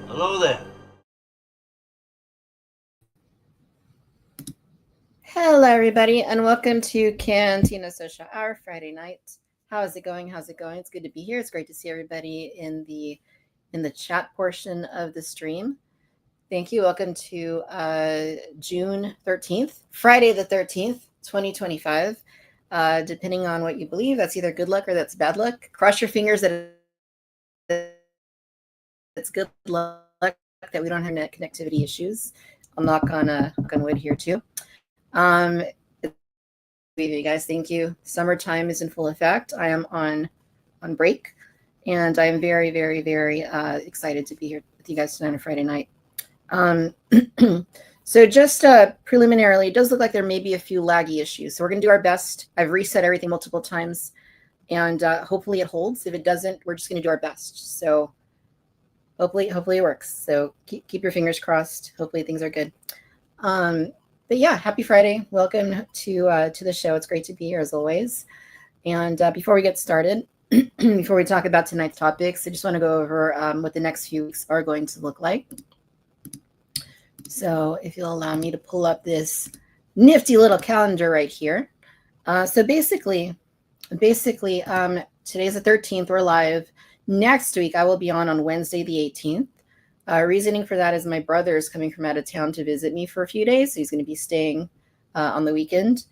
Hello there. Hello, everybody, and welcome to Cantina Social Hour Friday night. How is it going? How's it going? It's good to be here. It's great to see everybody in the chat portion of the stream. Thank you. Welcome to June 13th, Friday the 13th, 2025. Depending on what you believe, that's either good luck or that's bad luck. Cross your fingers that it's good luck that we don't have net connectivity issues. I'll knock on wood here too. You guys, thank you. Summertime is in full effect. I am on break, and I'm very, very, very excited to be here with you guys tonight on Friday night. So just preliminarily, it does look like there may be a few laggy issues. So we're going to do our best. I've reset everything multiple times, and hopefully it holds. If it doesn't, we're just going to do our best. So hopefully it works. So keep your fingers crossed. Hopefully things are good. But yeah, happy Friday. Welcome to the show. It's great to be here as always. And before we get started, before we talk about tonight's topics, I just want to go over what the next few weeks are going to look like. So if you'll allow me to pull up this nifty little calendar right here. So basically, today's the 13th. We're live. Next week, I will be on Wednesday the 18th. Reasoning for that is my brother is coming from out of town to visit me for a few days. So he's going to be staying on the weekend.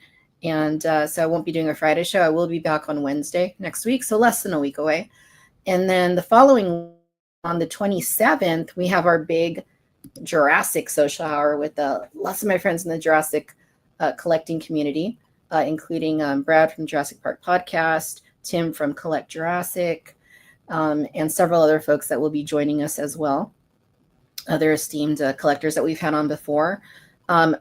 And so I won't be doing a Friday show. I will be back on Wednesday next week, so less than a week away. And then the following, on the 27th, we have our big Jurassic social hour with lots of my friends in the Jurassic collecting community, including Brad from Jurassic Park Podcast, Tim from Collect Jurassic, and several other folks that will be joining us as well. Other esteemed collectors that we've had on before,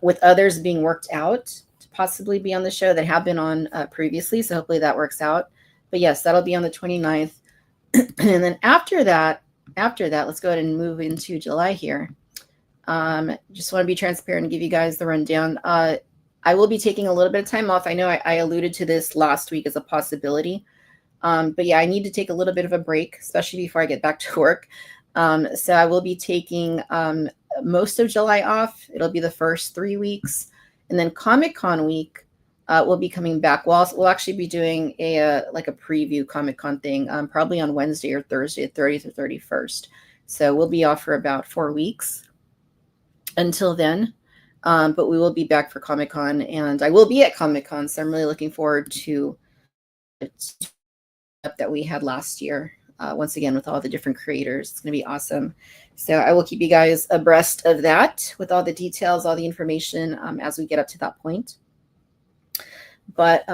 with others being worked out to possibly be on the show that have been on previously. So hopefully that works out. But yes, that'll be on the 29th. And then after that, let's go ahead and move into July here. Just want to be transparent and give you guys the rundown. I will be taking a little bit of time off. I know I alluded to this last week as a possibility. But yeah, I need to take a little bit of a break, especially before I get back to work. So I will be taking most of July off. It'll be the first 3 weeks. And then Comic-Con week will be coming back. We'll actually be doing a preview Comic-Con thing, probably on Wednesday or Thursday, 30th or 31st. So we'll be off for about 4 weeks until then. But we will be back for Comic-Con, and I will be at Comic-Con. So I'm really looking forward to it that we had last year. Once again, with all the different creators. It's going to be awesome. So I will keep you guys abreast of that with all the details, all the information as we get up to that point. But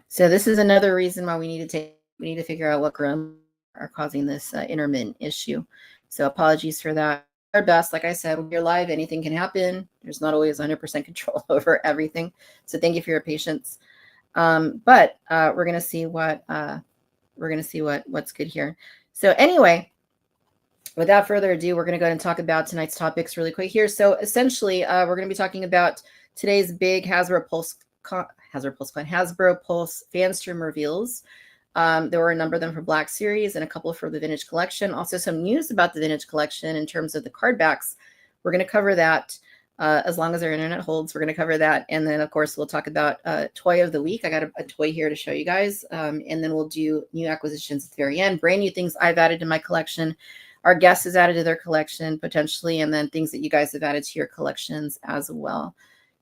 So this is another reason why we need to figure out what grooms are causing this intermittent issue. So apologies for that. Our best, like I said, when you're live, anything can happen. There's not always 100% control over everything. So thank you for your patience. But we're gonna see what's good here. So anyway, without further ado, we're going to go ahead and talk about tonight's topics really quick here. So essentially, we're going to be talking about today's big Hasbro Pulse Fanstream reveals. There were a number of them for Black Series and a couple for the Vintage Collection. Also, some news about the Vintage Collection in terms of the card backs. We're going to cover that as long as our internet holds. We're going to cover that. And then, of course, we'll talk about Toy of the Week. I got a toy here to show you guys. And then we'll do new acquisitions at the very end. Brand new things I've added to my collection. Our guest has added to their collection potentially, and then things that you guys have added to your collections as well.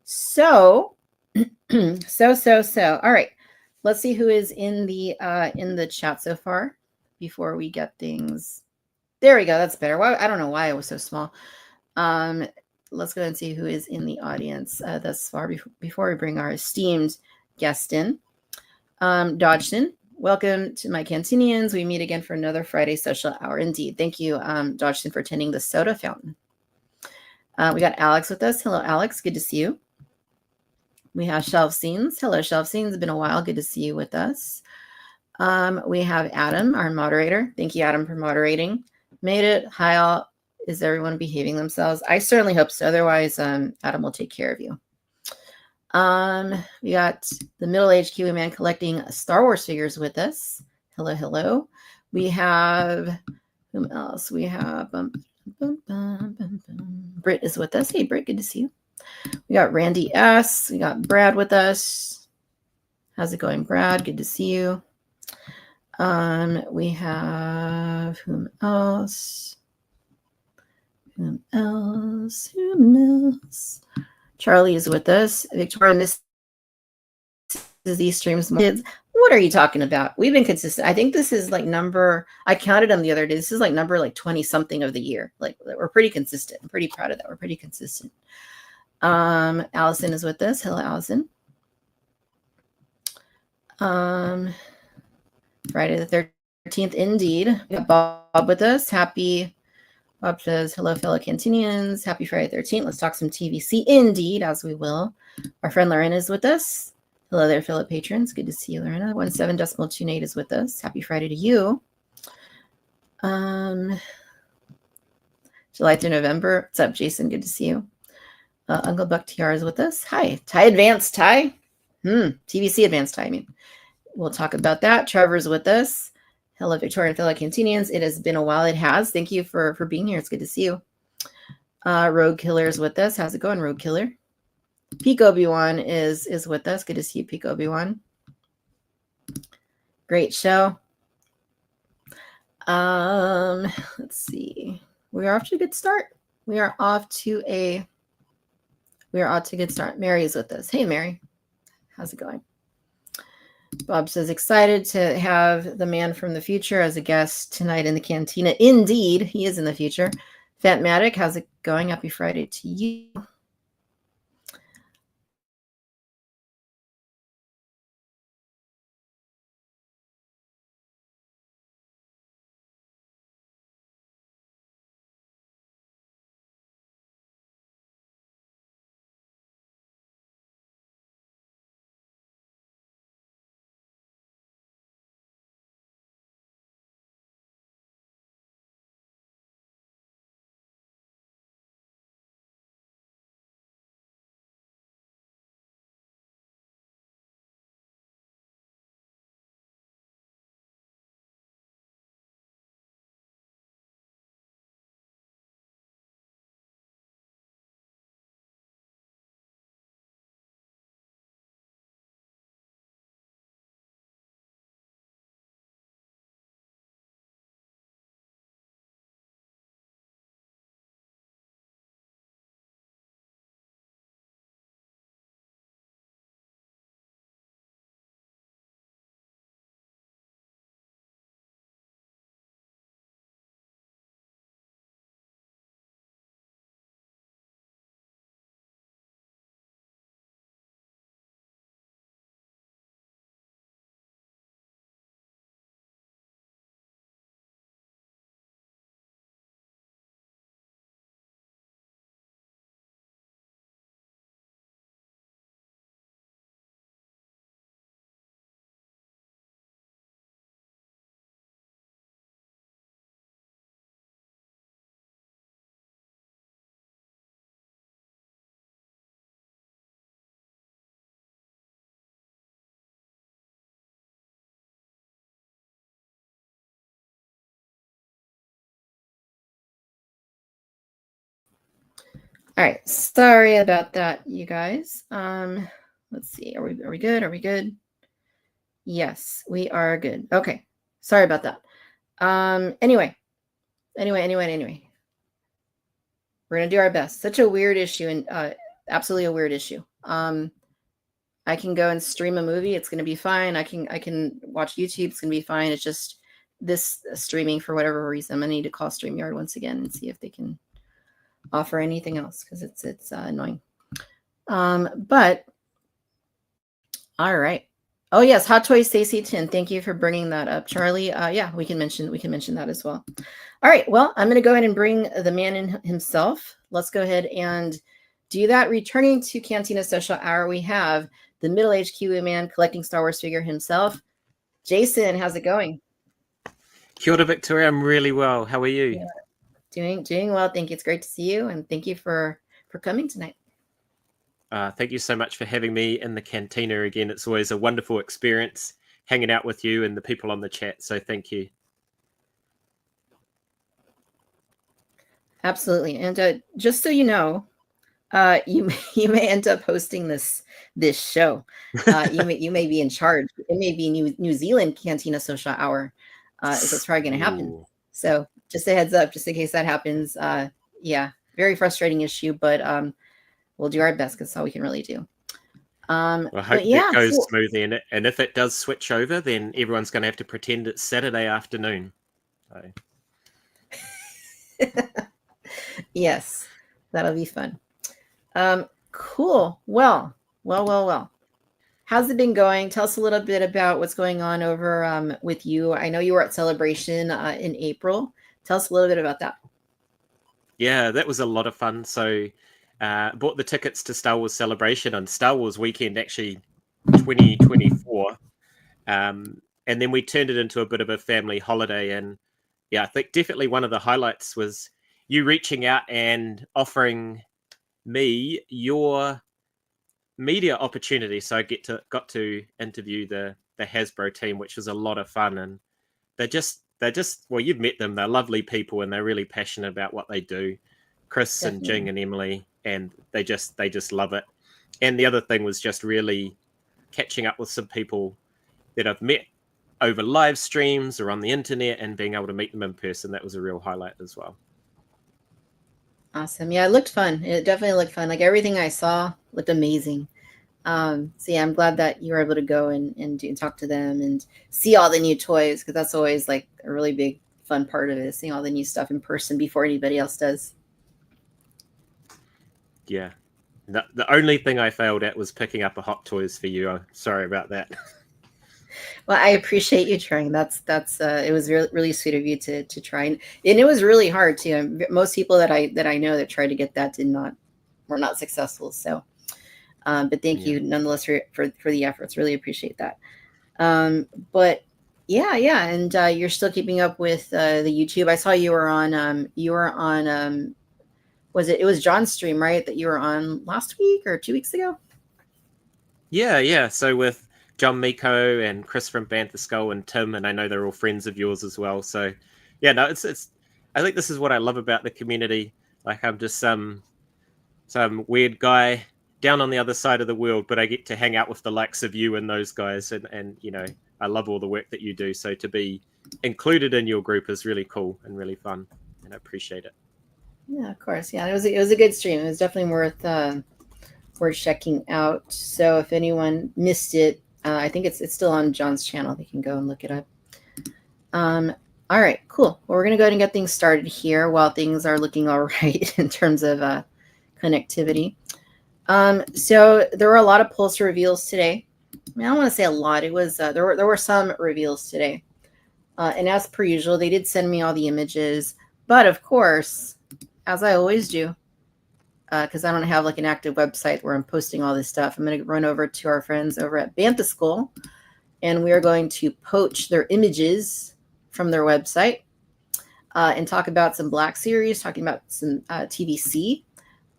So, All right. Let's see who is in the chat so far before we get things. There we go. That's better. Why, I don't know why it was so small. Let's go and see who is in the audience thus far before we bring our esteemed guest in. Dodgson, welcome to my Cantinians. We meet again for another Friday social hour. Indeed. Thank you, Dodgson, for tending the soda fountain. We got Alex with us. Hello, Alex. Good to see you. We have Shelf Scenes. Hello, Shelf Scenes. It's been a while. Good to see you with us. We have Adam, our moderator. Thank you, Adam, for moderating. Made it. Hi, all. Is everyone behaving themselves? I certainly hope so. Otherwise, Adam will take care of you. We got the middle-aged Kiwi Man collecting Star Wars figures with us. Hello, hello. We have, whom else? We have Britt is with us. Hey, Britt, good to see you. We got Randy S. We got Brad with us. How's it going, Brad? Good to see you. We have whom else? Whom else? Charlie is with us. Victoria misses these streams. Kids, what are you talking about? We've been consistent. I think this is like number, I counted them the other day. This is like number like 20 something of the year. Like we're pretty consistent. I'm pretty proud of that. We're pretty consistent. Allison is with us. Hello, Allison. Friday the 13th, indeed. We got Bob with us. Bob says, hello, fellow Cantinians. Happy Friday 13th. Let's talk some TVC. Indeed, as we will. Our friend Lorena is with us. Hello there, fellow patrons. Good to see you, Lorena. 17.28 is with us. Happy Friday to you. July through November. What's up, Jason? Good to see you. Uncle Buck TR is with us. Hi. Ty Advanced. Ty? TVC Advanced Ty, I mean. We'll talk about that. Trevor's with us. Hello, Victoria and fellow Cantinians. It has been a while. It has. Thank you for being here. It's good to see you. Rogue Killer is with us. How's it going, Rogue Killer? Peak Obi-Wan is with us. Good to see you, Peak Obi-Wan. Great show. Let's see. We are off to a good start. We are off to a good start. Mary is with us. Hey, Mary. How's it going? Bob says, excited to have the man from the future as a guest tonight in the Cantina. Indeed, he is in the future. Fatmatic, how's it going? Happy Friday to you. All right. Sorry about that, you guys. Let's see. Are we good? Are we good? Yes, we are good. Okay. Sorry about that. Anyway. We're gonna do our best. Such a weird issue, and absolutely a weird issue. I can go and stream a movie. It's gonna be fine. I can watch YouTube. It's gonna be fine. It's just this streaming for whatever reason. I'm gonna need to call StreamYard once again and see if they can offer anything else because it's annoying. But all right. Oh yes, Hot Toy Stacy 10. Thank you for bringing that up, Charlie. Yeah, we can mention that as well. All right. Well, I'm going to go ahead and bring the man in himself. Let's go ahead and do that. Returning to Cantina Social Hour, we have the middle-aged Kiwi Man collecting Star Wars figure himself. Jason, how's it going? Kia ora, Victoria. I'm really well. How are you? Yeah. Doing well. Thank you. It's great to see you, and thank you for coming tonight. Thank you so much for having me in the Cantina again. It's always a wonderful experience hanging out with you and the people on the chat. So thank you. Absolutely. And just so you know, you may end up hosting this show. You may be in charge. It may be New Zealand Cantina Social Hour. Is what's probably going to happen. Ooh. So just a heads up, just in case that happens. Yeah, very frustrating issue, but we'll do our best because that's all we can really do. Well, I hope it goes smoothly, and if it does switch over, then everyone's going to have to pretend it's Saturday afternoon. So. Yes, that'll be fun. Cool. Well. How's it been going? Tell us a little bit about what's going on over with you. I know you were at Celebration in April. Tell us a little bit about that. Yeah, that was a lot of fun. So bought the tickets to Star Wars Celebration on Star Wars Weekend, actually 2024. And then we turned it into a bit of a family holiday. And yeah, I think definitely one of the highlights was you reaching out and offering me your media opportunity. So I got to interview the Hasbro team, which was a lot of fun. And they're just well, you've met them. They're lovely people and they're really passionate about what they do. Chris Definitely. And Jing and Emily, and they just love it. And the other thing was just really catching up with some people that I've met over live streams or on the internet and being able to meet them in person. That was a real highlight as well. Awesome. Yeah, it looked fun. It definitely looked fun. Like everything I saw looked amazing. So yeah, I'm glad that you were able to go and talk to them and see all the new toys, because that's always like a really big fun part of it, seeing all the new stuff in person before anybody else does. Yeah. The only thing I failed at was picking up a Hot Toys for you. Sorry about that. Well, I appreciate you trying. That's it was really, really sweet of you to try, and it was really hard too. Most people that I know that tried to get that were not successful. So, but thank you nonetheless for the efforts. Really appreciate that. But yeah, and you're still keeping up with the YouTube. I saw you were on it was John's stream, right? That you were on last week or 2 weeks ago? Yeah. So with John Miko and Chris from Bantha Skull and Tim, and I know they're all friends of yours as well. So yeah, no, it's I think this is what I love about the community. Like I'm just some weird guy down on the other side of the world, but I get to hang out with the likes of you and those guys, and you know, I love all the work that you do. So to be included in your group is really cool and really fun, and I appreciate it. Yeah, of course. Yeah, it was a good stream. It was definitely worth checking out. So if anyone missed it, I think it's still on John's channel. They can go and look it up. All right, cool. Well, we're gonna go ahead and get things started here while things are looking all right in terms of connectivity. So there were a lot of Pulse reveals today. I mean, I don't want to say a lot. It was there were some reveals today, and as per usual, they did send me all the images. But of course, as I always do, because I don't have like an active website where I'm posting all this stuff, I'm going to run over to our friends over at Bantha Skull, and we are going to poach their images from their website and talk about some Black Series, talking about some TVC,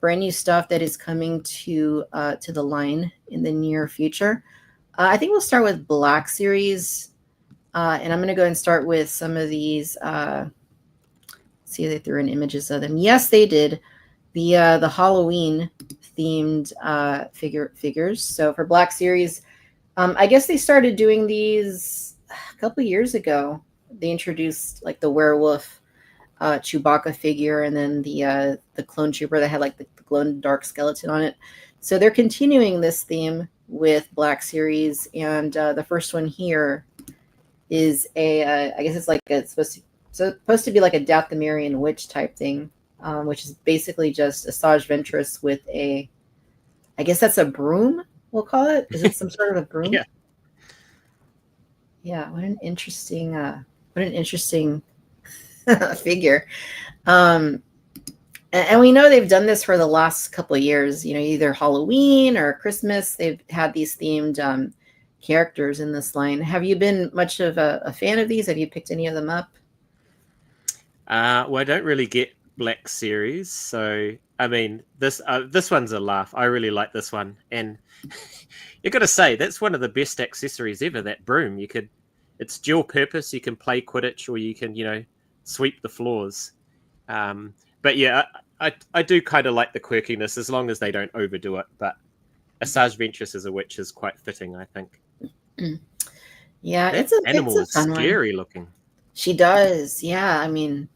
brand new stuff that is coming to the line in the near future. I think we'll start with Black Series, and I'm going to go and start with some of these. See if they threw in images of them. Yes, they did. the Halloween themed figures. So for Black Series, I guess they started doing these a couple years ago. They introduced like the werewolf Chewbacca figure, and then the clone trooper that had like the glow in the dark skeleton on it. So they're continuing this theme with Black Series, and the first one here is I guess it's like it's supposed to be like a Dathomirian witch type thing, which is basically just Asajj Ventress with I guess that's a broom. We'll call it. Is it some sort of a broom? Yeah. Yeah. What an interesting figure. And we know they've done this for the last couple of years. You know, either Halloween or Christmas, they've had these themed characters in this line. Have you been much of a fan of these? Have you picked any of them up? Well, I don't really get Black Series, so I mean, this one's a laugh. I really like this one, and you got to say that's one of the best accessories ever. That broom, it's dual purpose. You can play Quidditch, or you can, sweep the floors. But yeah, I do kind of like the quirkiness as long as they don't overdo it. But Asajj Ventress as a witch is quite fitting, I think. Yeah, that animal is scary looking. She does. Yeah, I mean,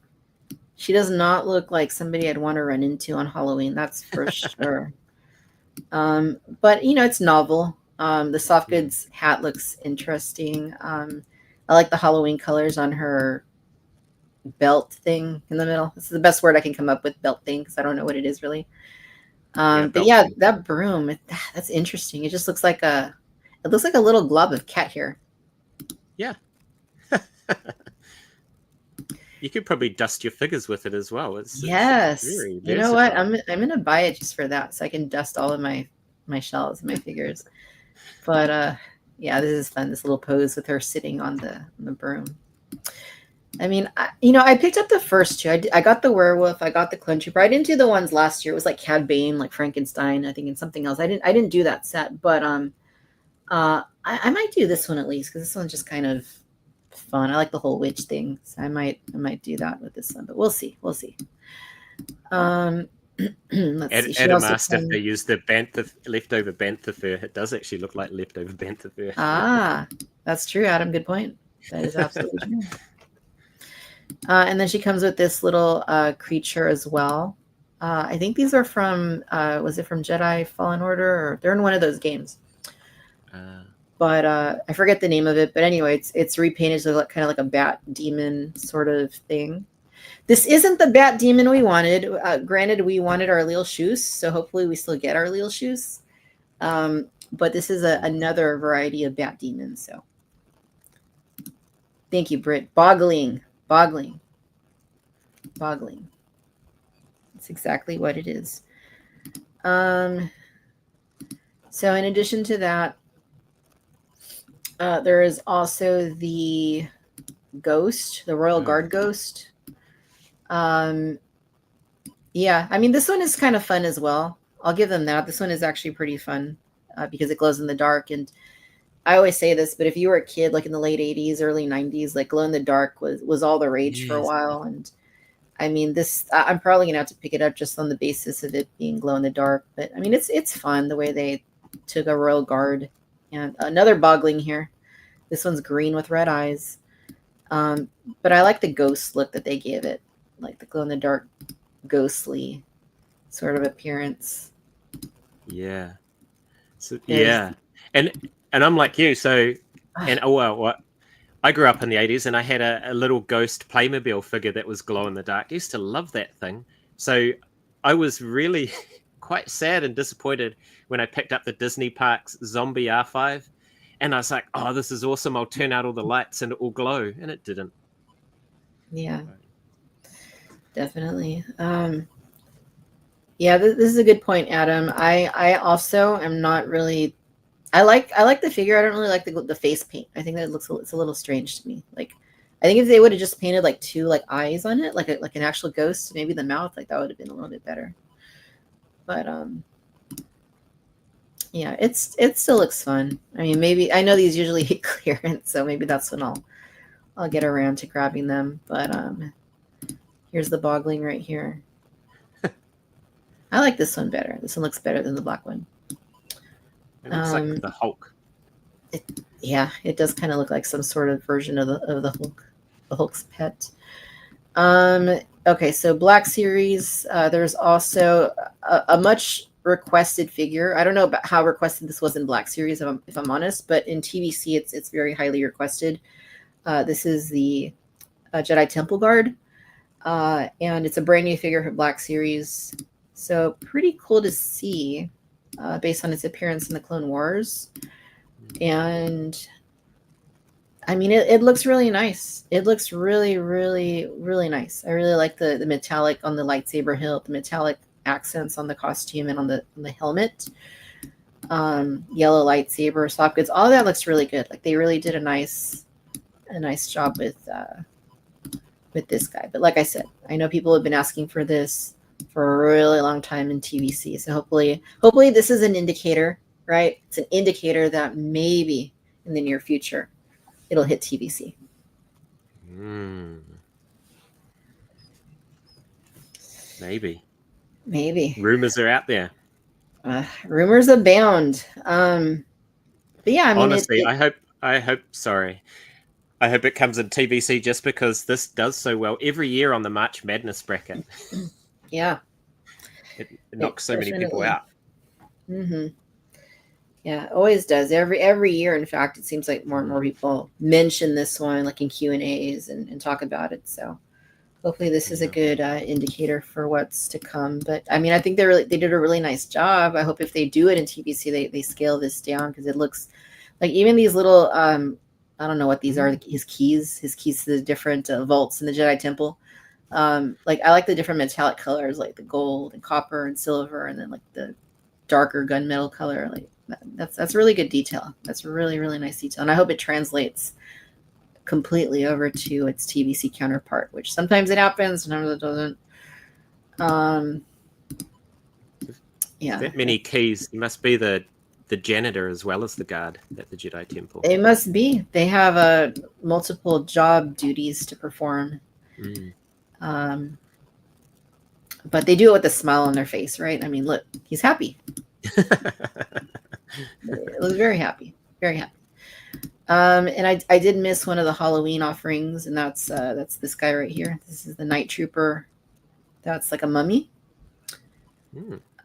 she does not look like somebody I'd want to run into on Halloween. That's for sure. But it's novel. The soft goods hat looks interesting. I like the Halloween colors on her belt thing in the middle. This is the best word I can come up with, belt thing, because I don't know what it is really. But yeah, that broom, that's interesting. It just looks like a little glob of cat hair. Yeah. You could probably dust your figures with it as well. Yes. It's very you know what? I'm gonna buy it just for that, so I can dust all of my shells and my figures. But yeah, this is fun. This little pose with her sitting on the broom. I mean, I picked up the first two. I got the werewolf. I got the clone trooper. I didn't do the ones last year. It was like Cad Bane, like Frankenstein, I think, and something else. I didn't do that set, but I might do this one at least, because this one's just kind of fun. I like the whole witch thing, so I might do that with this one, but we'll see. Let's see. Adam asked if they used the leftover bantha fur. It does actually look like leftover bantha fur. Ah, that's true, Adam. Good point. That is absolutely true. And then she comes with this little creature as well. I think these are from, was it from Jedi Fallen Order? Or they're in one of those games. But I forget the name of it. But anyway, it's repainted to look kind of like a bat demon sort of thing. This isn't the bat demon we wanted. Granted, we wanted our Lil Shoes, so hopefully we still get our Lil Shoes. But this is another variety of bat demons. So thank you, Britt. Boggling. That's exactly what it is. So in addition to that, there is also the ghost, the Royal Guard ghost. Yeah, I mean, this one is kind of fun as well. I'll give them that. This one is actually pretty fun because it glows in the dark. And I always say this, but if you were a kid, like in the late 80s, early 90s, like glow in the dark was all the rage for a while. And I mean, I'm probably going to have to pick it up just on the basis of it being glow in the dark. But I mean, it's fun the way they took a Royal Guard. And another boggling here. This one's green with red eyes. But I like the ghost look that they gave it, like the glow in the dark, ghostly sort of appearance. Yeah. So yeah, and I'm like you. So I grew up in the 80s, and I had a little ghost Playmobil figure that was glow in the dark. I used to love that thing. So I was really quite sad and disappointed when I picked up the Disney Parks Zombie R5, and I was like, "Oh, this is awesome! I'll turn out all the lights and it will glow," and it didn't. Yeah, definitely. Yeah, this is a good point, Adam. I also am not really. I like the figure. I don't really like the face paint. I think that it's a little strange to me. Like, I think if they would have just painted like two like eyes on it, like an actual ghost, maybe the mouth, like that would have been a little bit better. But yeah, it still looks fun. I mean, maybe I know these usually hit clearance, so maybe that's when I'll get around to grabbing them. But here's the boggling right here. I like this one better. This one looks better than the black one. It looks like the Hulk. Yeah, it does kind of look like some sort of version of the Hulk, the Hulk's pet. Okay, so Black Series. There's also a much requested figure. I don't know about how requested this was in Black Series, if I'm honest, but in TVC, it's very highly requested. This is the Jedi Temple Guard, and it's a brand new figure for Black Series. So pretty cool to see, based on its appearance in the Clone Wars. And I mean, it looks really nice. It looks really, really, really nice. I really like the metallic on the lightsaber hilt, the metallic accents on the costume and on the helmet. Yellow lightsaber, soft goods, all that looks really good. Like they really did a nice job with this guy. But like I said, I know people have been asking for this for a really long time in TVC. So hopefully this is an indicator, right? It's an indicator that maybe in the near future it'll hit TVC. Maybe. Rumors are out there. Rumors abound. But yeah, I mean, honestly, I hope. Sorry, I hope it comes in TVC just because this does so well every year on the March Madness bracket. Yeah, it knocks so many people out. Mm-hmm. Yeah, it always does. Every year, in fact, it seems like more and more people mention this one, like in Q&As and talk about it. So hopefully this is a good indicator for what's to come. But I mean, I think they did a really nice job. I hope if they do it in TVC, they scale this down, because it looks like even these little, I don't know what these are, his keys to the different vaults in the Jedi Temple. Like I like the different metallic colors, like the gold and copper and silver, and then like the darker gunmetal color. Like that's really good detail. That's really, really nice detail. And I hope it translates completely over to its TVC counterpart, which sometimes it happens, sometimes it doesn't. Yeah. That many keys. You must be the janitor as well as the guard at the Jedi Temple. It must be. They have multiple job duties to perform. But they do it with a smile on their face, right? I mean, look, he's happy. It was very happy, very happy. And I did miss one of the Halloween offerings, and that's this guy right here. This is the Night Trooper. That's like a mummy.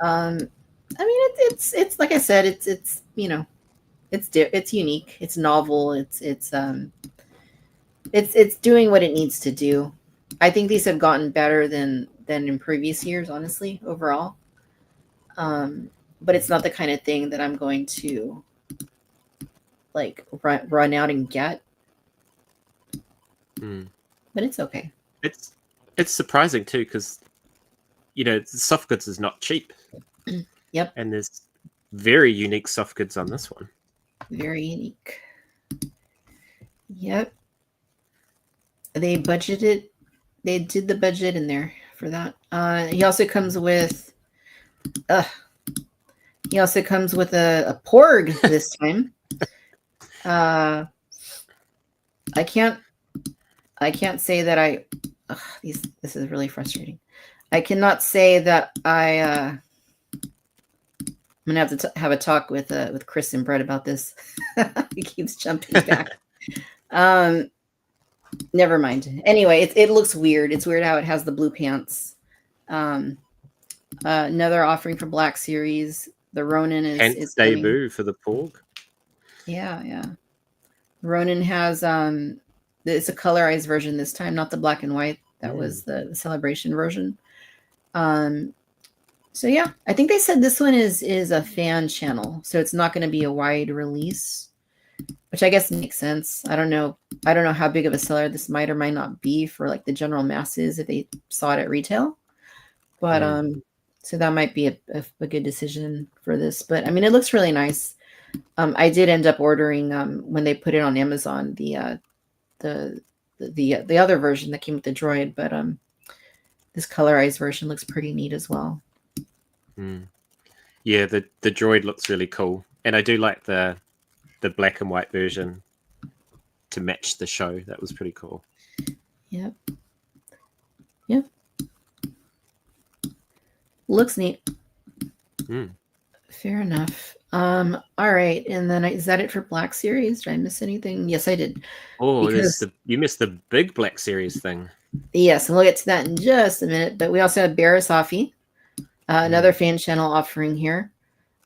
I mean, it's like I said, it's you know, it's unique, it's novel, it's doing what it needs to do. I think these have gotten better than in previous years, honestly, overall. But it's not the kind of thing that I'm going to like run out and get. But it's okay. It's surprising too, because soft goods is not cheap. Yep. And there's very unique soft goods on this one. Very unique. Yep. They budgeted. They did the budget in there for that. He also comes with. He also comes with a porg this time. I can't say that this is really frustrating. I cannot say that I'm gonna have to have a talk with Chris and Brett about this. He keeps jumping back. Never mind. Anyway, it looks weird. It's weird how it has the blue pants. Another offering for Black Series. The Ronin is debut for the porg. Yeah. Ronin has it's a colorized version this time, not the black and white. That was the celebration version. So yeah, I think they said this one is a fan channel, so it's not going to be a wide release, which I guess makes sense. I don't know how big of a seller this might or might not be for like the general masses if they saw it at retail, but so that might be a good decision for this. But I mean, it looks really nice. I did end up ordering when they put it on Amazon the other version that came with the droid, but this colorized version looks pretty neat as well. Yeah, the droid looks really cool, and I do like the black and white version to match the show. That was pretty cool. Yep. looks neat. Mm. Fair enough. All right, and then is that it for Black Series? Did I miss anything? Yes, I did. Oh, Because you missed the big Black Series thing. yes, and we'll get to that in just a minute. But we also have Barasafi, another fan channel offering here.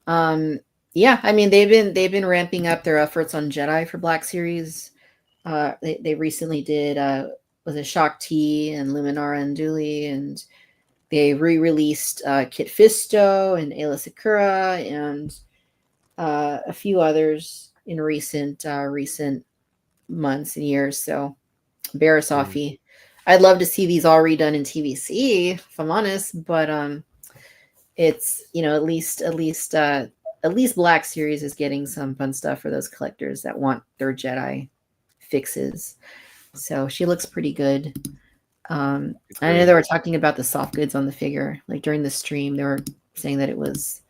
Yeah, I mean they've been ramping up their efforts on Jedi for Black Series. They recently did was it Shock T and Luminara and Dooley, and they re-released Kit Fisto and Ayla Sakura and a few others in recent months and years. So Barasafi. I'd love to see these all redone in TVC, if I'm honest, but it's at least Black Series is getting some fun stuff for those collectors that want their Jedi fixes. So she looks pretty good. I know they were talking about the soft goods on the figure. Like during the stream, they were saying that it was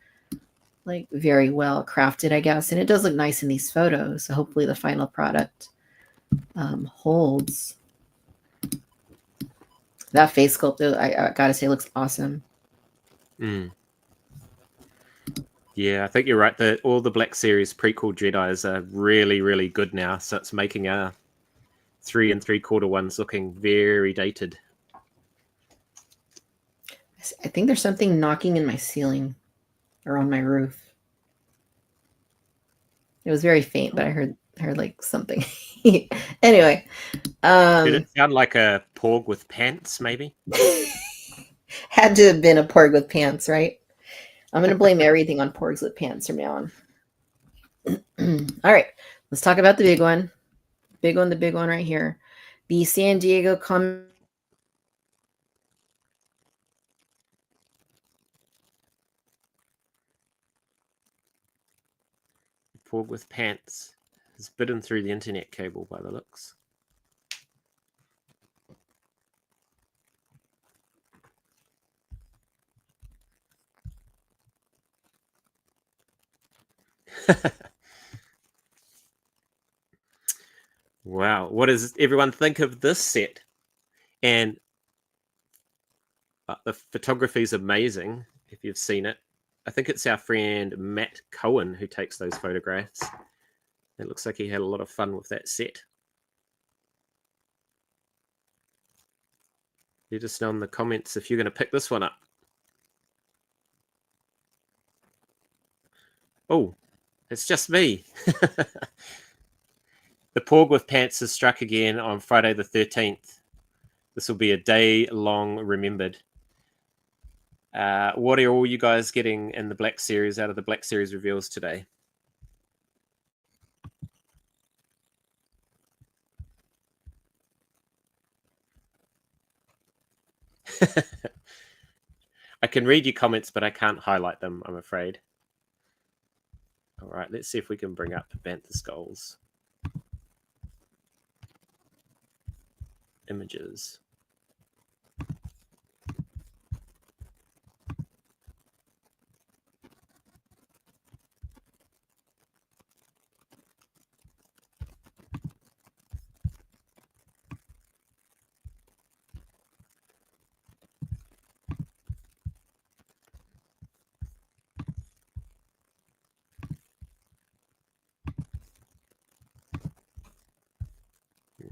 like very well crafted, I guess, and it does look nice in these photos. So hopefully the final product holds. That face sculpt, though, I gotta say, looks awesome. Yeah, I think you're right. All the Black Series prequel Jedis are really, really good now. So it's making our 3 3/4 ones looking very dated. I think there's something knocking in my ceiling or on my roof. It was very faint, but I heard like something. Anyway, Did it sound like a porg with pants, maybe? Had to have been a porg with pants, right? I'm going to blame everything on porgs with pants from now on. All right, let's talk about the big one. The big one right here. The San Diego Comic Porg with pants is bidden through the internet cable by the looks. Wow, what does everyone think of this set? And the photography is amazing if you've seen it. I think it's our friend Matt Cohen who takes those photographs. It looks like he had a lot of fun with that set. Let us know in the comments if you're going to pick this one up. Oh, it's just me. The Porg with Pants is struck again on Friday the 13th. This will be a day long remembered. What are all you guys getting in the Black Series out of the Black Series reveals today? I can read your comments, but I can't highlight them, I'm afraid. All right, let's see if we can bring up Bantha Skulls. Images.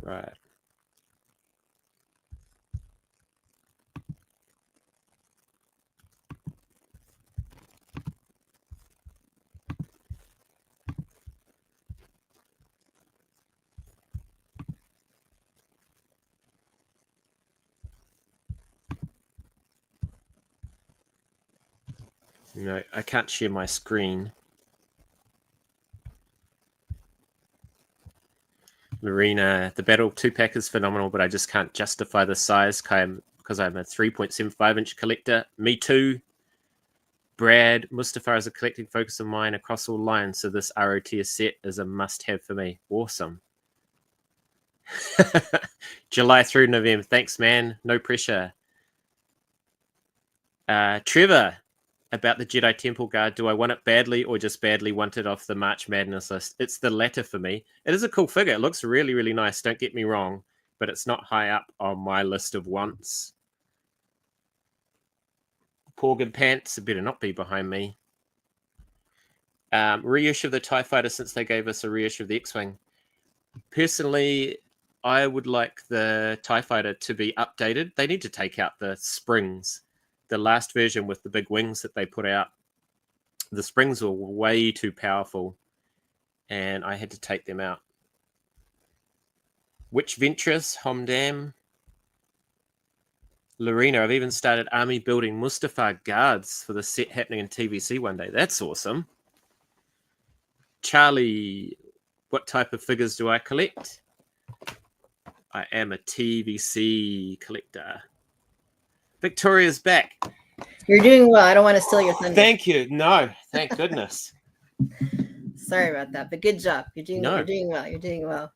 Right. No, I can't share my screen. Marina, the Battle 2-pack is phenomenal, but I just can't justify the size because I'm a 3.75-inch collector. Me too. Brad, Mustafar is a collecting focus of mine across all lines, so this ROTS set is a must-have for me. Awesome. July through November. Thanks, man. No pressure. Trevor, about the Jedi Temple Guard, do I want it badly or just badly want it off the March Madness list? It's the latter for me. It is a cool figure. It looks really, really nice. Don't get me wrong, but it's not high up on my list of wants. Porg and Pants. It better not be behind me. Reissue of the TIE Fighter since they gave us a reissue of the X-Wing. Personally, I would like the TIE Fighter to be updated. They need to take out the springs. The last version with the big wings that they put out, the springs were way too powerful, and I had to take them out. Witch Ventress, Homdam, Lorena. I've even started army building Mustafar guards for the set happening in TVC one day. That's awesome. Charlie, what type of figures do I collect? I am a TVC collector. Victoria's back. You're doing well. I don't want to steal your thunder. Thank you. No, thank goodness. Sorry about that, but good job. You're doing well. You're doing well.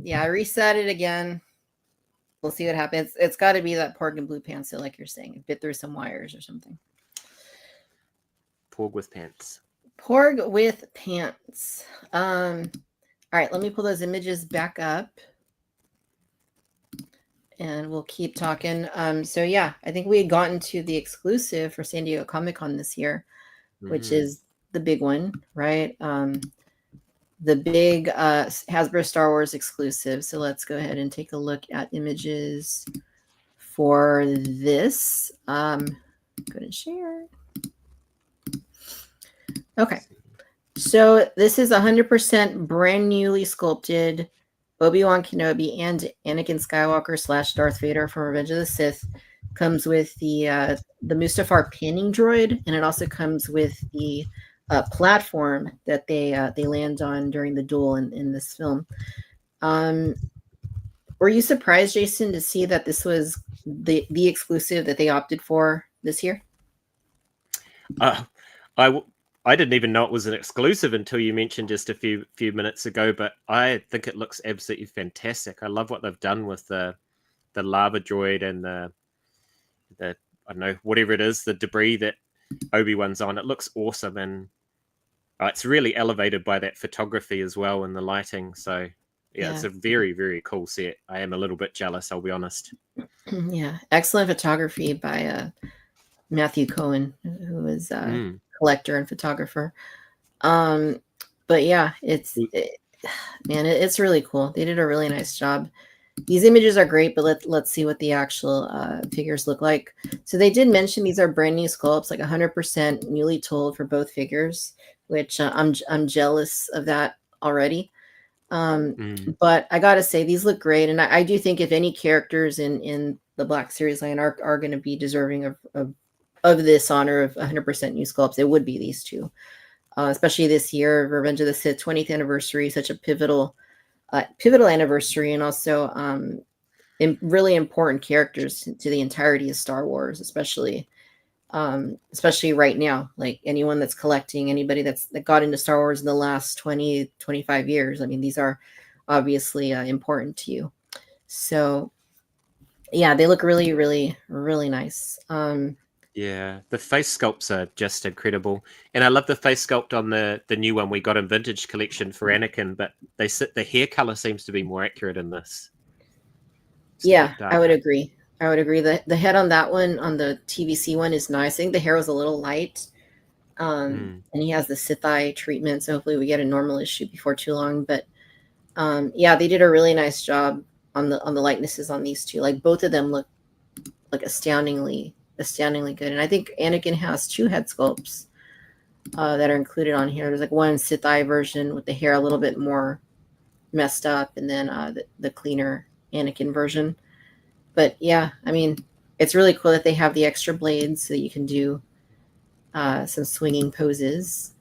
Yeah, I reset it again. We'll see what happens. It's got to be that Porg and Blue Pants, so like you're saying, it bit through some wires or something. Porg with pants. Porg with pants. All right, let me pull those images back up. And we'll keep talking. So yeah, I think we had gotten to the exclusive for San Diego Comic-Con this year, which is the big one, right? The big Hasbro Star Wars exclusive. So let's go ahead and take a look at images for this. Go and share. Okay. So this is 100% brand newly sculpted Obi-Wan Kenobi and Anakin Skywalker / Darth Vader from Revenge of the Sith. Comes with the Mustafar pinning droid, and it also comes with the platform that they land on during the duel in this film. Were you surprised, Jason, to see that this was the exclusive that they opted for this year? I didn't even know it was an exclusive until you mentioned just a few minutes ago, but I think it looks absolutely fantastic. I love what they've done with the lava droid and the I don't know, whatever it is, the debris that Obi-Wan's on. It looks awesome, and it's really elevated by that photography as well and the lighting. So yeah, it's a very, very cool set. I am a little bit jealous, I'll be honest. Yeah, excellent photography by Matthew Cohen, who is collector and photographer. But yeah, it's really cool. They did a really nice job. These images are great, but let's see what the actual figures look like. So they did mention these are brand new sculpts, like 100% newly tooled for both figures, which I'm jealous of that already. But I gotta say, these look great, and I do think if any characters in the Black Series line are going to be deserving of this honor of 100% new sculpts, it would be these two, especially this year, Revenge of the Sith 20th anniversary, such a pivotal anniversary, and also really important characters to the entirety of Star Wars, especially right now. Like anyone that's collecting, anybody that got into Star Wars in the last 20-25 years, I mean, these are obviously important to you. So yeah, they look really, really, really nice. Yeah, the face sculpts are just incredible, and I love the face sculpt on the new one we got in Vintage Collection for Anakin. But the hair color seems to be more accurate in this. Yeah, I would agree. The head on that one, on the TVC one, is nice. I think the hair was a little light, and he has the Sith eye treatment. So hopefully we get a normal issue before too long. But yeah, they did a really nice job on the likenesses on these two. Like both of them look like astoundingly good. And I think Anakin has 2 head sculpts that are included on here. There's like one Sith eye version with the hair a little bit more messed up, and then the cleaner Anakin version. But yeah, I mean, it's really cool that they have the extra blades so that you can do some swinging poses.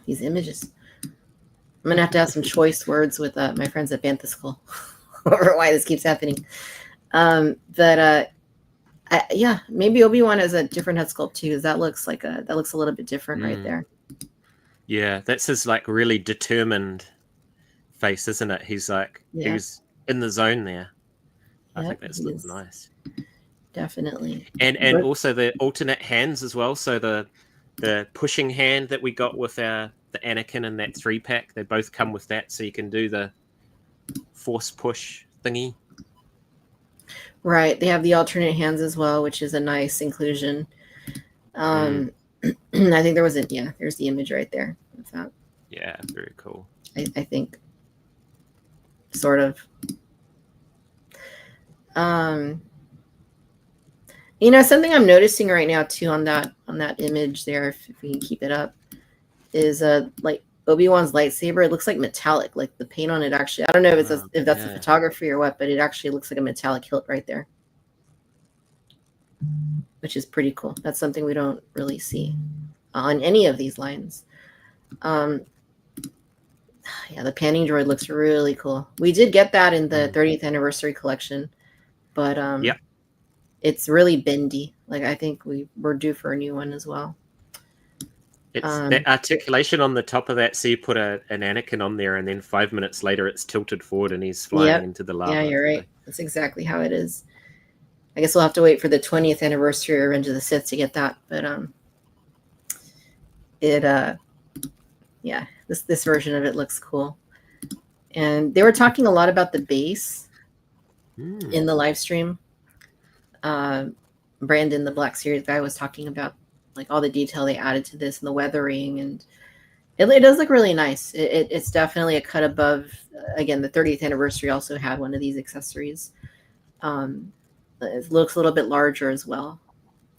These images. I'm gonna have to have some choice words with my friends at Bantha School over why this keeps happening. Yeah, maybe Obi-Wan has a different head sculpt too, because that looks a little bit different right there. Yeah, that's his like really determined face, isn't it? He's like he was in the zone there. I think that looks nice. Definitely. And also the alternate hands as well. So the pushing hand that we got with the Anakin and that 3-pack, they both come with that, so you can do the force push thingy. Right. They have the alternate hands as well, which is a nice inclusion. I think there was there's the image right there. Of that. Yeah, very cool. I think sort of. Something I'm noticing right now too on that image there, if we can keep it up, is like Obi-Wan's lightsaber. It looks like metallic. Like the paint on it actually. I don't know if that's the photography or what, but it actually looks like a metallic hilt right there, which is pretty cool. That's something we don't really see on any of these lines. Yeah, the panning droid looks really cool. We did get that in the 30th anniversary collection, but it's really bendy. Like I think we're due for a new one as well. It's that articulation on the top of that. So you put an Anakin on there, and then 5 minutes later, it's tilted forward, and he's flying into the lava. Yeah, you're right. That's exactly how it is. I guess we'll have to wait for the 20th anniversary of Revenge of the Sith to get that. But this version of it looks cool. And they were talking a lot about the base in the live stream. Brandon, the Black Series guy, was talking about like all the detail they added to this and the weathering, and it does look really nice. It's definitely a cut above. Again, the 30th anniversary also had one of these accessories. It looks a little bit larger as well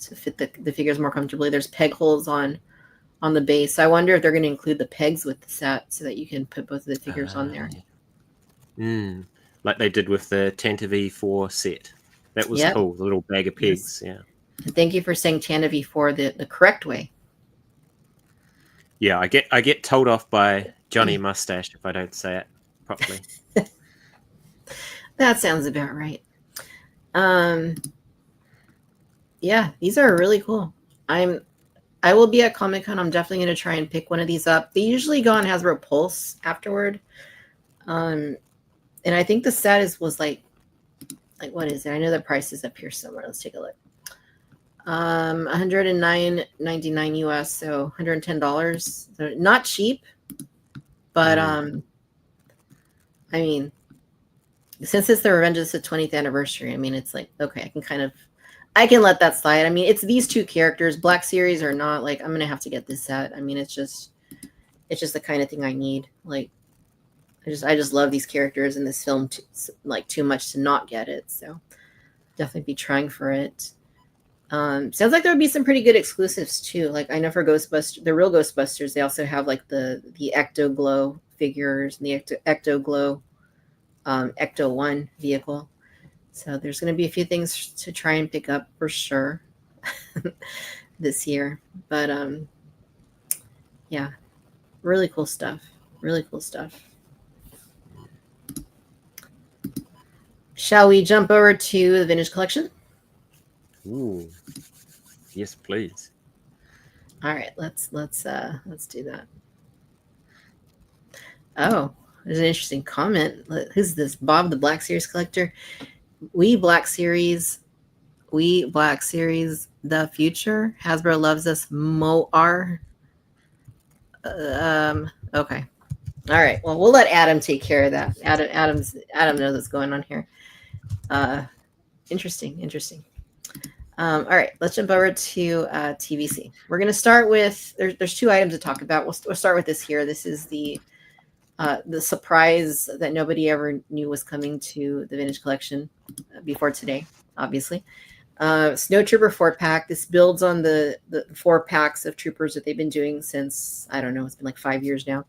to fit the figures more comfortably. There's peg holes on the base. I wonder if they're going to include the pegs with the set so that you can put both of the figures on there. Like they did with the Tanta V4 set. That was cool. The little bag of pegs. Yes. Yeah. And thank you for saying Tanta V4 the correct way. Yeah, I get told off by Johnny Mustache if I don't say it properly. That sounds about right. Yeah, these are really cool. I will be at Comic-Con. I'm definitely going to try and pick one of these up. They usually go on Hasbro Pulse afterward. And I think the set was like what is it? I know the price is up here somewhere. Let's take a look. $109.99 US, so $110. So not cheap, but I mean, since it's the Revenge of the 20th anniversary, I mean, it's like, okay, I can let that slide. I mean, it's these two characters, Black Series or not, like I'm gonna have to get this set. I mean, it's just the kind of thing I need. Like, I just love these characters in this film too much to not get it. So definitely be trying for it. Sounds like there would be some pretty good exclusives too. Like I know for Ghostbusters, the real Ghostbusters, they also have like the Ecto Glow figures and the Ecto Glow Ecto 1 vehicle. So there's going to be a few things to try and pick up for sure this year. But yeah, really cool stuff. Really cool stuff. Shall we jump over to the vintage collection? Ooh, yes, please. All right, let's do that. Oh, there's an interesting comment. Who's this? Bob, the Black Series collector. We Black Series, the future. Hasbro loves us. Moar. Okay. All right. Well, we'll let Adam take care of that. Adam knows what's going on here. Interesting. All right, let's jump over to TVC. We're going to start with there's two items to talk about. We'll start with this here. This is the surprise that nobody ever knew was coming to the vintage collection before today, obviously. Snow Trooper 4-pack. This builds on the 4 packs of troopers that they've been doing since, I don't know, it's been like 5 years now.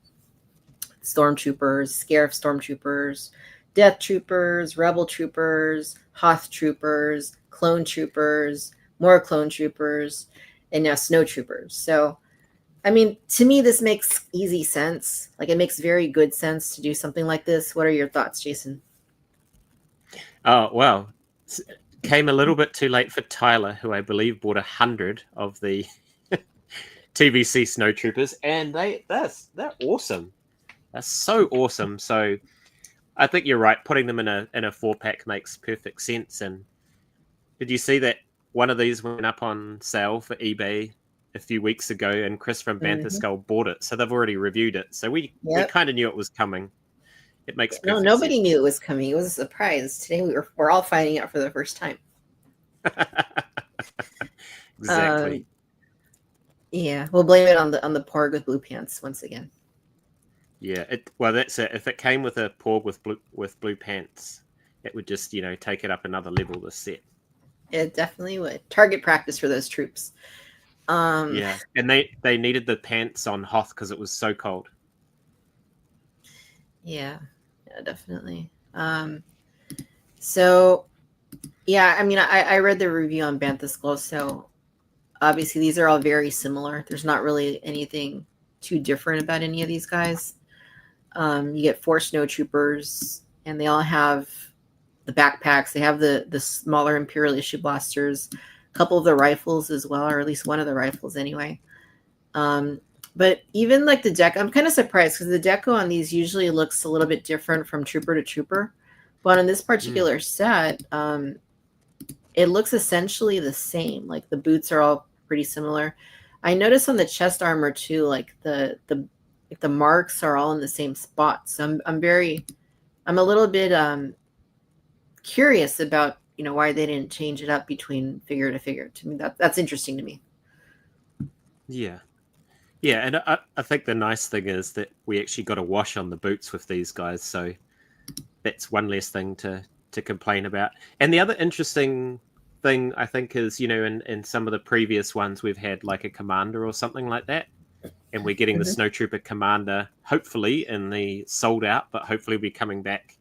Stormtroopers, Scarif Stormtroopers, Death Troopers, Rebel Troopers, Hoth Troopers, Clone Troopers, more Clone Troopers, and now Snow Troopers. So, I mean, to me, this makes easy sense. Like, it makes very good sense to do something like this. What are your thoughts, Jason? Oh, well, came a little bit too late for Tyler, who I believe bought 100 of the TVC Snow Troopers, and they're awesome. They're so awesome. So I think you're right. Putting them in a 4-pack makes perfect sense. And did you see that one of these went up on sale for eBay a few weeks ago, and Chris from Bantha Skull bought it, so they've already reviewed it. So we kind of knew it was coming. It makes No, perfect nobody sense. knew it was coming. It was a surprise. Today we're all finding out for the first time. Exactly. Yeah, we'll blame it on the porg with blue pants once again. Yeah. Well, that's it. If it came with a porg with blue pants, it would just take it up another level. This set. It definitely would. Target practice for those troops. Yeah, and they needed the pants on Hoth because it was so cold. Yeah, definitely. So yeah, I mean, I read the review on Bantha Skull, so obviously these are all very similar. There's not really anything too different about any of these guys. You get 4 snowtroopers, and they all have the backpacks. They have the smaller Imperial issue blasters, a couple of the rifles as well, or at least one of the rifles anyway. But even like the deck, I'm kind of surprised because the deco on these usually looks a little bit different from trooper to trooper. But on this particular set, it looks essentially the same. Like the boots are all pretty similar. I noticed on the chest armor too, like the marks are all in the same spot. So I'm a little bit curious about why they didn't change it up between figure to figure. To me, that's interesting to me. Yeah. Yeah, and I think the nice thing is that we actually got a wash on the boots with these guys, so that's one less thing to complain about. And the other interesting thing I think is, in some of the previous ones we've had like a commander or something like that, and we're getting the Snowtrooper commander hopefully in the sold out, but hopefully we'll be coming back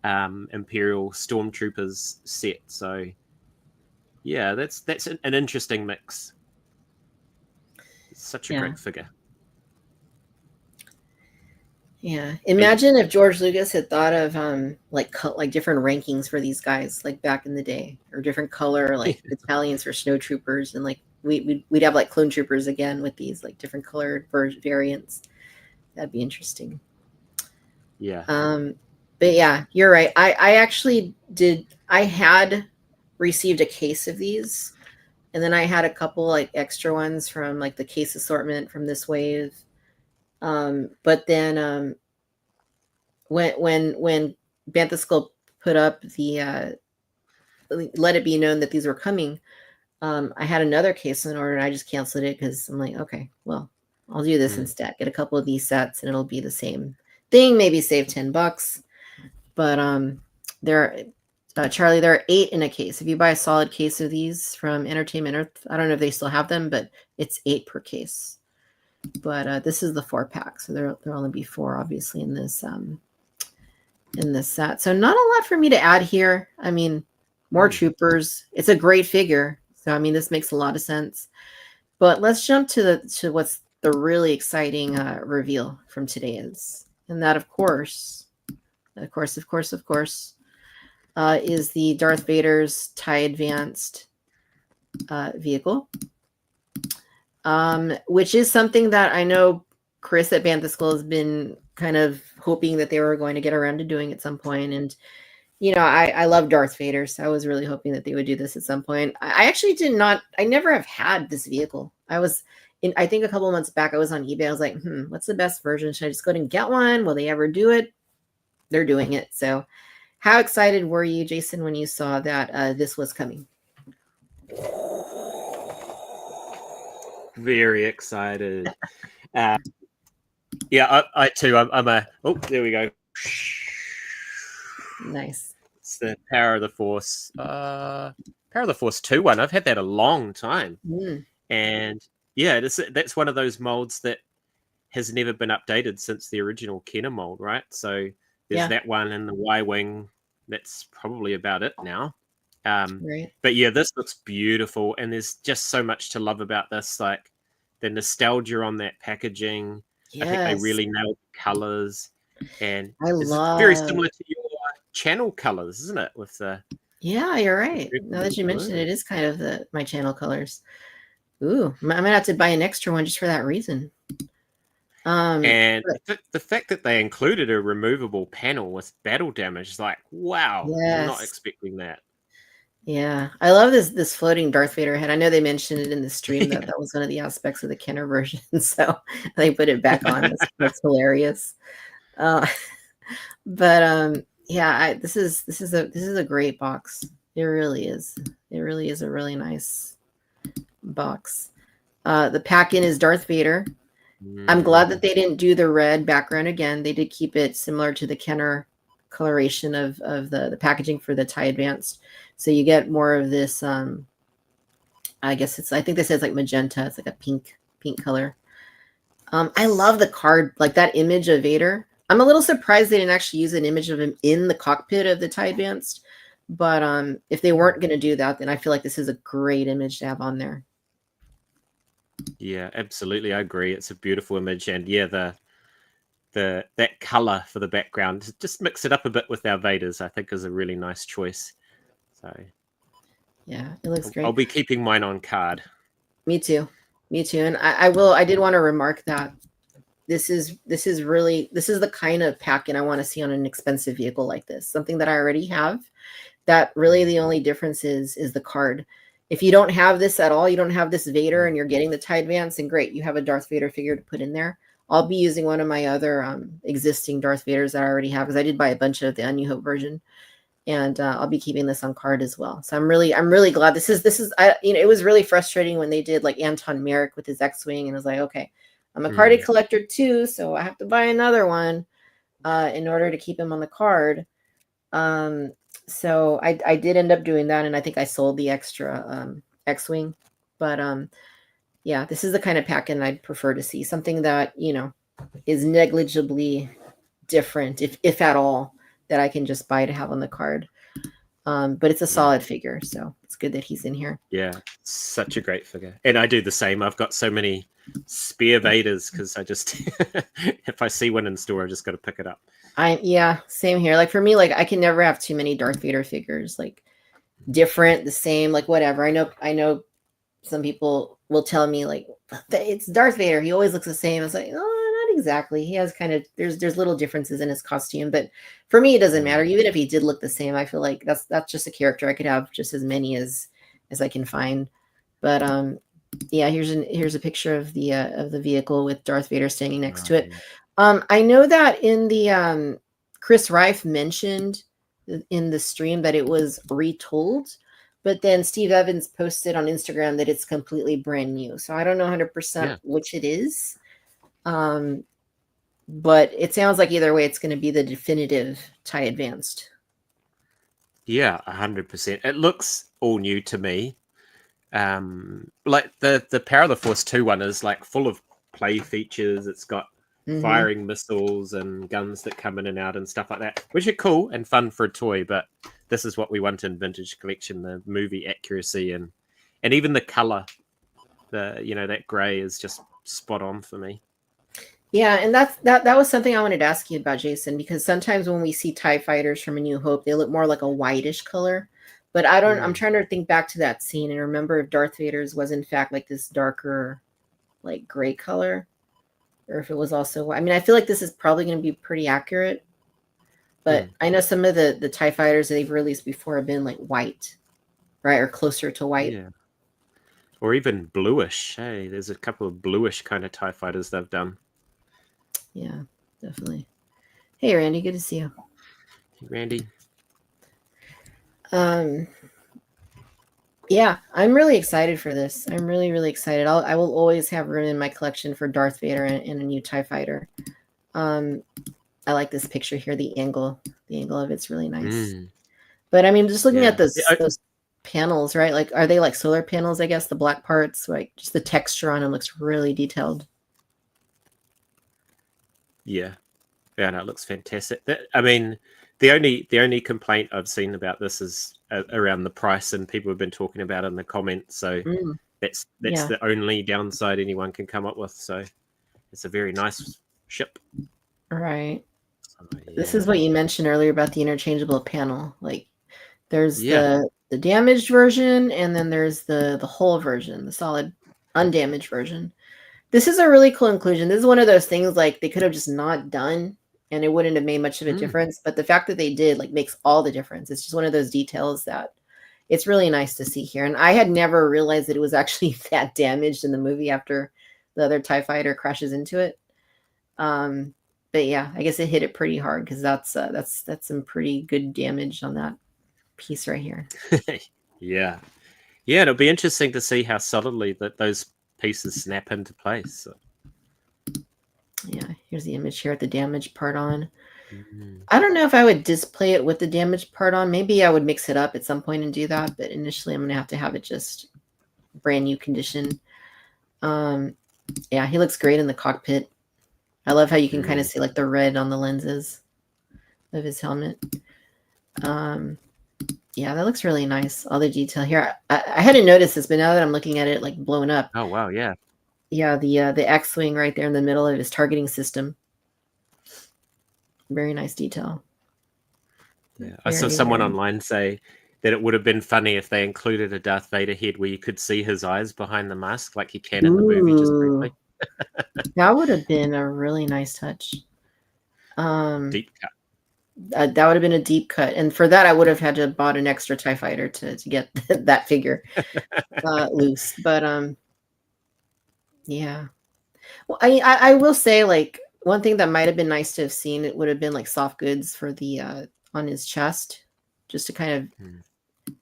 Imperial Stormtroopers set. So yeah, that's an interesting mix. Such a great figure. Yeah. Imagine if George Lucas had thought of like different rankings for these guys like back in the day, or different color like battalions for snowtroopers, and like we'd have like clone troopers again with these like different colored variants. That'd be interesting. Yeah. But yeah, you're right. I actually had received a case of these, and then I had a couple like extra ones from like the case assortment from this wave. But then when Bantha Skull put up the let it be known that these were coming, I had another case in order, and I just canceled it because I'm like, okay, well, I'll do this instead. Get a couple of these sets, and it'll be the same thing. Maybe save $10. But Charlie, there are 8 in a case. If you buy a solid case of these from Entertainment Earth, I don't know if they still have them, but it's 8 per case. But this is the 4-pack, so there'll only be 4, obviously, in this set. So not a lot for me to add here. I mean, more troopers. It's a great figure, so I mean, this makes a lot of sense. But let's jump to what's the really exciting reveal from today is, and that of course, is the Darth Vader's TIE Advanced vehicle. Which is something that I know Chris at Bantha Skull has been kind of hoping that they were going to get around to doing at some point. And, I love Darth Vader, so I was really hoping that they would do this at some point. I actually I never have had this vehicle. I think a couple of months back, I was on eBay. I was like, what's the best version? Should I just go ahead and get one? Will they ever do it? They're doing it. So how excited were you, Jason, when you saw that this was coming? Very excited. Yeah, I too. There we go. Nice. It's the Power of the Force. Power of the Force 2 one. I've had that a long time. And yeah, that's one of those molds that has never been updated since the original Kenner mold, right? So there's that one in the Y-Wing. That's probably about it now. Right. But yeah, this looks beautiful, and there's just so much to love about this. Like the nostalgia on that packaging. Yes. I think they really nailed the colors, and it's very similar to your channel colors, isn't it? With the you're right. Now that you mentioned it, is kind of my channel colors. Ooh, I might have to buy an extra one just for that reason. And the fact that they included a removable panel with battle damage is like, wow, I'm not expecting that. Yeah, I love this floating Darth Vader head. I know they mentioned it in the stream that was one of the aspects of the Kenner version, so they put it back on. That's hilarious. But yeah, this is a great box. It really is. It really is a really nice box. The pack-in is Darth Vader. I'm glad that they didn't do the red background again. They did keep it similar to the Kenner coloration of the packaging for the TIE Advanced. So you get more of this, I think they said it's like magenta. It's like a pink color. I love the card, like that image of Vader. I'm a little surprised they didn't actually use an image of him in the cockpit of the TIE Advanced. But if they weren't going to do that, then I feel like this is a great image to have on there. Yeah, absolutely. I agree. It's a beautiful image. And yeah, that color for the background, just mix it up a bit with our Vaders, I think is a really nice choice. So yeah, it looks great. I'll be keeping mine on card. Me too. And I did want to remark that this is the kind of pack-in I want to see on an expensive vehicle like this. Something that I already have. That really the only difference is the card. If you don't have this at all, you don't have this Vader and you're getting the TIE Advance, and great, you have a Darth Vader figure to put in there. I'll be using one of my other existing Darth Vaders that I already have, because I did buy a bunch of the A New Hope version, and I'll be keeping this on card as well. So I'm really glad this is it was really frustrating when they did like Anton Merrick with his X-Wing, and I was like, okay, I'm a carded collector too, so I have to buy another one in order to keep him on the card. So I did end up doing that, and I think I sold the extra X-Wing. But yeah, this is the kind of pack-in I'd prefer to see. Something that, is negligibly different, if at all, that I can just buy to have on the card. But it's a solid figure, so it's good that he's in here. Yeah, such a great figure. And I do the same. I've got so many spare Vaders because I just, if I see one in store, I just got to pick it up. Same here. Like for me, like I can never have too many Darth Vader figures, like different, the same, like whatever. I know some people will tell me like it's Darth Vader. He always looks the same. It's like, oh, not exactly. He has kind of there's little differences in his costume, but for me, it doesn't matter. Even if he did look the same, I feel like that's just a character. I could have just as many as I can find. But yeah, here's a picture of the vehicle with Darth Vader standing next to it. I know that in the Chris Reif mentioned in the stream that it was retooled, but then Steve Evans posted on Instagram that it's completely brand new. So I don't know 100% which it is. But it sounds like either way, it's going to be the definitive TIE Advanced. Yeah, 100%. It looks all new to me. Like the Power of the Force 2 one is like full of play features. It's got firing missiles and guns that come in and out and stuff like that, which are cool and fun for a toy. But this is what we want in Vintage Collection: the movie accuracy and even the color. That gray is just spot on for me. Yeah, and that was something I wanted to ask you about, Jason, because sometimes when we see TIE fighters from A New Hope, they look more like a whitish color. But I'm trying to think back to that scene and remember if Darth Vader's was in fact like this darker, like gray color, or if it was also, I mean, I feel like this is probably going to be pretty accurate, but I know some of the TIE fighters that they've released before have been like white, right? Or closer to white. Yeah. Or even bluish. Hey, there's a couple of bluish kind of TIE fighters they've done. Yeah, definitely. Hey, Randy, good to see you. Hey, Randy. Yeah, I'm really excited for this. I'm really, really excited. I will always have room in my collection for Darth Vader and a new TIE fighter. I like this picture here. The angle of it's really nice. But I mean, just looking at those panels, right? Like, are they like solar panels? I guess the black parts, like just the texture on them looks really detailed. Yeah, no, it looks fantastic. I mean, the only complaint I've seen about this is around the price, and people have been talking about it in the comments. So that's the only downside anyone can come up with. So it's a very nice ship. Right. So, this is what you mentioned earlier about the interchangeable panel. Like, there's the damaged version, and then there's the whole version, the solid undamaged version. This is a really cool inclusion. This is one of those things like they could have just not done and it wouldn't have made much of a difference. But the fact that they did like makes all the difference. It's just one of those details that it's really nice to see here. And I had never realized that it was actually that damaged in the movie after the other TIE fighter crashes into it. yeah, I guess it hit it pretty hard because that's some pretty good damage on that piece right here. Yeah. Yeah, it'll be interesting to see how solidly that those pieces snap into place. So. Yeah, here's the image here with the damage part on. Mm. I don't know if I would display it with the damage part on. Maybe I would mix it up at some point and do that, but initially I'm gonna have to have it just brand new condition. Yeah, he looks great in the cockpit. I love how you can kind of see like the red on the lenses of his helmet. Yeah, that looks really nice. All the detail here. I hadn't noticed this, but now that I'm looking at it like blown up. Oh wow, yeah. Yeah, the X-wing right there in the middle of his targeting system. Very nice detail. Yeah, I saw someone online say that it would have been funny if they included a Darth Vader head where you could see his eyes behind the mask, like you can in the movie, just briefly. That would have been a really nice touch. Deep cut. That would have been a deep cut, and for that, I would have had to have bought an extra TIE fighter to get that figure loose. But yeah. Well, I will say, like, one thing that might have been nice to have seen, it would have been like soft goods for the on his chest, just to kind of,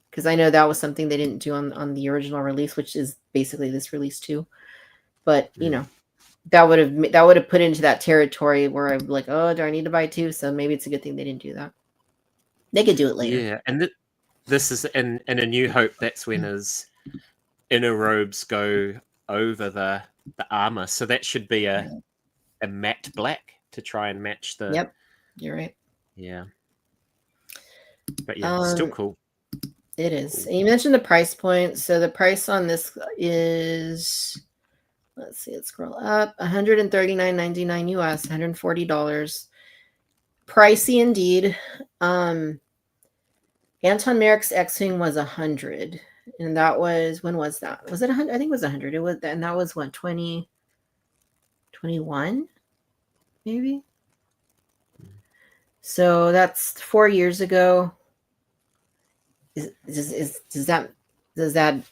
because I know that was something they didn't do on the original release, which is basically this release too. But you know, that would have put into that territory where I'm like, oh, do I need to buy two? So maybe it's a good thing they didn't do that. They could do it later. Yeah, and this is in A New Hope. That's when his inner robes go over the armor, so that should be a matte black to try and match the. Yep, you're right. Yeah, but yeah, still cool. It is. Cool. And you mentioned the price point. So the price on this is, let's see, let's scroll up, $139.99 US, $140. Pricey indeed. Anton Merrick's X-Wing was $100, and that was, when was that? Was it 100? I think it was 100. It was, and that was what, 2021, maybe. So that's 4 years ago. Does that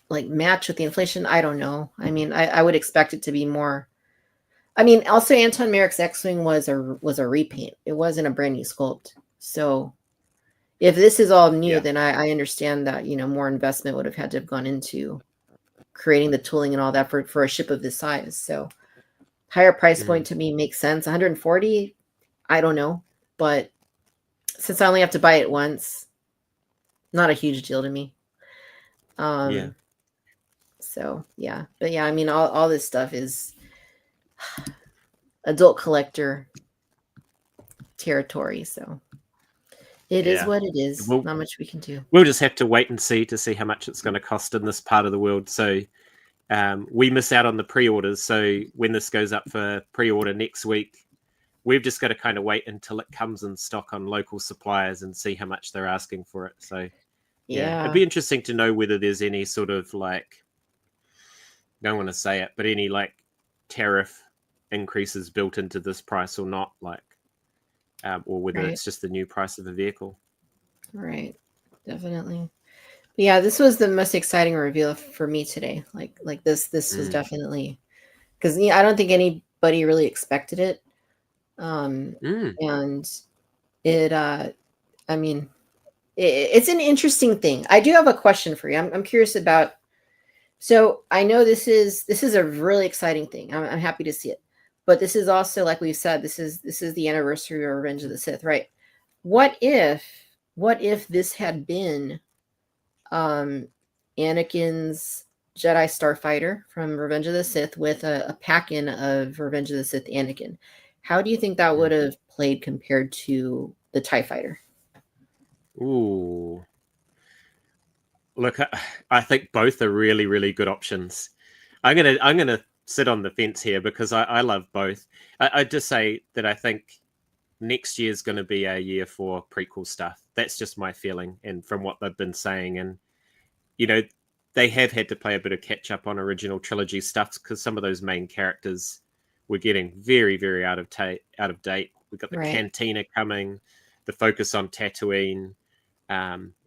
like match with the inflation? I don't know. I mean, I would expect it to be more. I mean, also Anton Merrick's X-Wing was a repaint. It wasn't a brand new sculpt. So if this is all new, then I understand that, you know, more investment would have had to have gone into creating the tooling and all that for a ship of this size. So higher price point to me makes sense. 140, I don't know, but since I only have to buy it once, not a huge deal to me. So yeah, but yeah, I mean, all this stuff is adult collector territory. So it is what it is. Not much we can do. We'll just have to wait and see how much it's going to cost in this part of the world. So we miss out on the pre-orders. So when this goes up for pre-order next week, we've just got to kind of wait until it comes in stock on local suppliers and see how much they're asking for it. So yeah, it'd be interesting to know whether there's any sort of like, I don't want to say it, but any like tariff increases built into this price or not, like, or whether it's just the new price of the vehicle. Right, definitely. But yeah, this was the most exciting reveal for me today. Like this was definitely, because I don't think anybody really expected it. And it, I mean, it's an interesting thing. I do have a question for you. I'm curious about. So I know this is a really exciting thing. I'm happy to see it, but this is also, like we've said, this is the anniversary of Revenge of the Sith, right? What if this had been Anakin's Jedi Starfighter from Revenge of the Sith with a pack-in of Revenge of the Sith Anakin? How do you think that would have played compared to the TIE Fighter? Ooh. Look, I think both are really, really good options. I'm gonna sit on the fence here because I love both. I just say that I think next year is going to be a year for prequel stuff. That's just my feeling, and from what they've been saying, and you know, they have had to play a bit of catch up on original trilogy stuff because some of those main characters were getting very, very out of date. We've got the Cantina coming, the focus on Tatooine.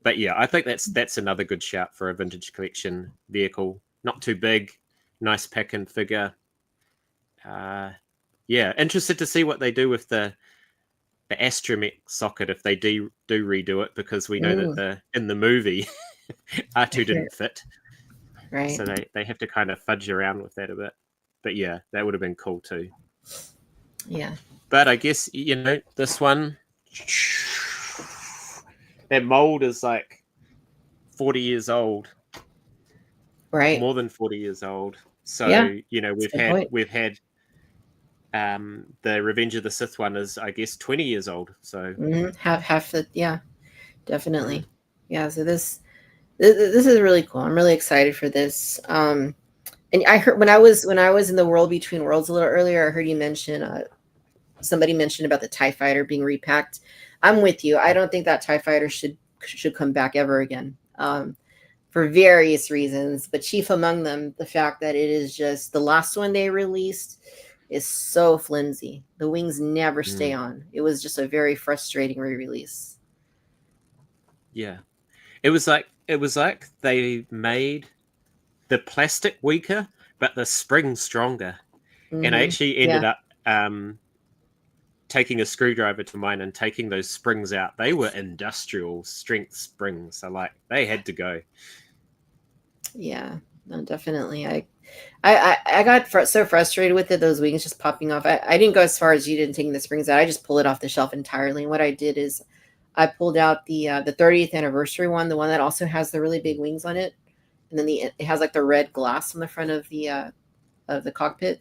But yeah, I think that's another good shout for a vintage collection vehicle. Not too big, nice pack and figure. Yeah, interested to see what they do with the astromech socket if they do redo it, because we know that in the movie R2 didn't fit, Right. so they have to kind of fudge around with that a bit. But yeah, that would have been cool too. Yeah. But I guess this one, that mold is like 40 years old, Right. more than 40 years old. So Yeah, we've had the Revenge of the Sith one is, I guess, 20 years old. So half the definitely. Yeah, so this is really cool. I'm really excited for this. And I heard when I was in the World Between Worlds a little earlier, I heard you mention somebody mentioned about the TIE fighter being repacked. I'm with you. I don't think that TIE fighter should come back ever again. For various reasons, but chief among them, the fact that it is just the last one they released is so flimsy. The wings never stay on. It was just a very frustrating re-release. Yeah. It was like they made the plastic weaker, but the spring stronger. And I actually ended up taking a screwdriver to mine and taking those springs out. They were industrial strength springs, so like they had to go. Yeah, no, definitely. I got so frustrated with it, those wings just popping off. I didn't go as far as you did taking the springs out. I just pulled it off the shelf entirely. And what I did is I pulled out the 30th anniversary one, the one that also has the really big wings on it, and then it has like the red glass on the front of the cockpit.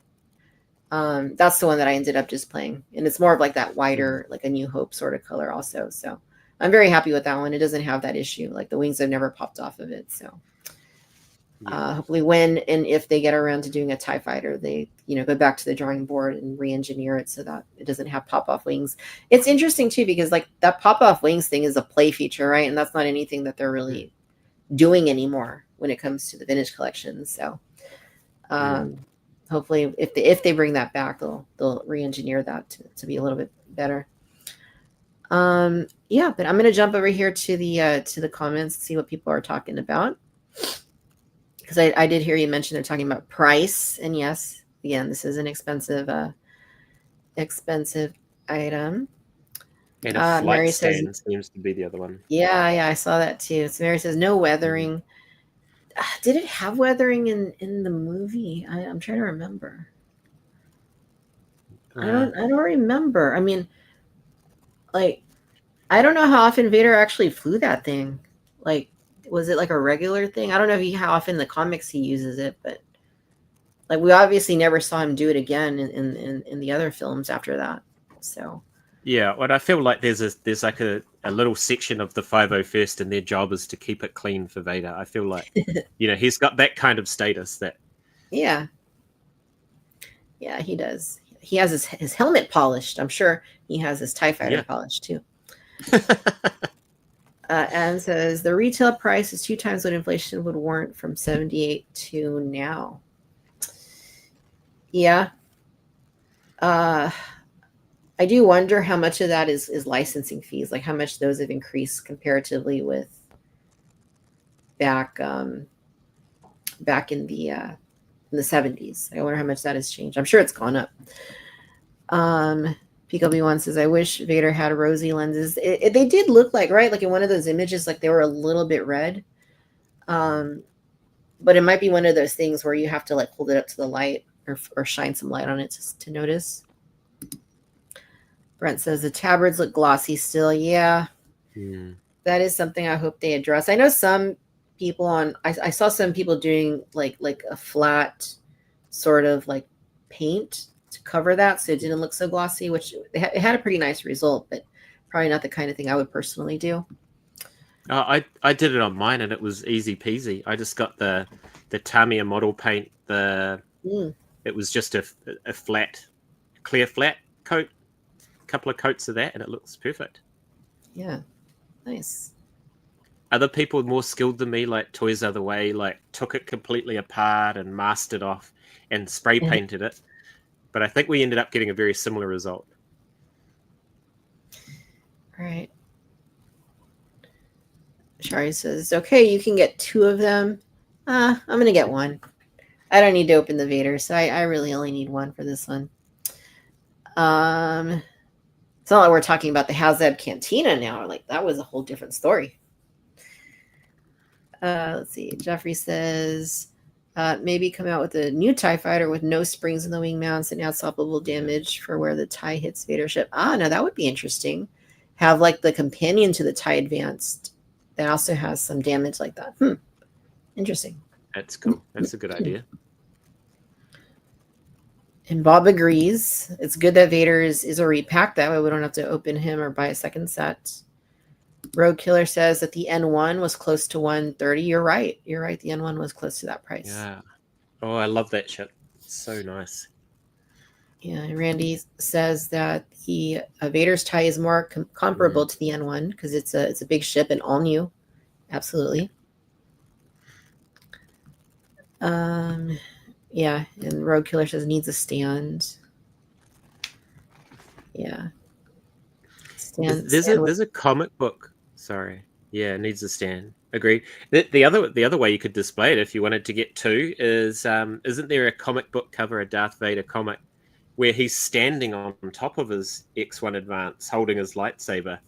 That's the one that I ended up just playing, and it's more of like that wider, like a New Hope sort of color also. So I'm very happy with that one. It doesn't have that issue. Like the wings have never popped off of it. So hopefully when and if they get around to doing a TIE fighter, they go back to the drawing board and re-engineer it so that it doesn't have pop-off wings. It's interesting too, because like that pop-off wings thing is a play feature, right? And that's not anything that they're really doing anymore when it comes to the vintage collection. So hopefully if they bring that back, they'll re-engineer that to be a little bit better. But I'm gonna jump over here to the comments and see what people are talking about, because I did hear you mention they're talking about price, and yes, again, this is an expensive item. And a flight Mary stand says, seems to be the other one. yeah, I saw that too. So Mary says no weathering. Did it have weathering in the movie? I'm trying to remember. I don't remember. I mean, like, I don't know how often Vader actually flew that thing. Like, was it like a regular thing? I don't know how often in the comics he uses it, but like we obviously never saw him do it again in the other films after that. So yeah, well, I feel like there's like a little section of the 501st, and their job is to keep it clean for Vader. I feel like he's got that kind of status that yeah, he does. He has his helmet polished. I'm sure he has his TIE fighter polished too. And says the retail price is 2 times what inflation would warrant from 78 to now. Yeah. I do wonder how much of that is licensing fees, like how much those have increased comparatively with back in the 70s. I wonder how much that has changed. I'm sure it's gone up. PKB1 says, I wish Vader had rosy lenses. They did look like, right? Like in one of those images, like they were a little bit red. But it might be one of those things where you have to like hold it up to the light or shine some light on it to notice. Brent says the tabards look glossy still. Yeah. That is something I hope they address. I know some people I saw some people doing like a flat sort of like paint to cover that so it didn't look so glossy, which it had a pretty nice result, but probably not the kind of thing I would personally do. I did it on mine and it was easy peasy. I just got the Tamiya model paint. It was just a clear flat coat, a couple of coats of that, and it looks perfect. Yeah, nice. Other people more skilled than me, like Toys Other Way, like took it completely apart and masked it off and spray painted it. But I think we ended up getting a very similar result. Right. Shari says, okay, you can get 2 of them. I'm going to get 1. I don't need to open the Vader, so I really only need 1 for this one. It's not like we're talking about the Hasbro Cantina now. Like that was a whole different story. Let's see. Jeffrey says maybe come out with a new TIE fighter with no springs in the wing mounts and unstoppable damage for where the TIE hits Vader ship. No, that would be interesting. Have like the companion to the TIE Advanced that also has some damage like that. Interesting. That's cool. That's a good idea. And Bob agrees. It's good that Vader is a repack. That way we don't have to open him or buy a second set. Rogue Killer says that the N1 was close to 130. You're right. You're right. The N1 was close to that price. Yeah. Oh, I love that ship. It's so nice. Yeah. And Randy says that Vader's TIE is more comparable to the N1 because it's a big ship and all new. Absolutely. Yeah, and Rogue Killer says needs a stand. Yeah. There's a comic book. Sorry. Yeah, it needs a stand. Agreed. The other way you could display it if you wanted to get two is isn't there a comic book cover, a Darth Vader comic, where he's standing on top of his X1 Advance holding his lightsaber?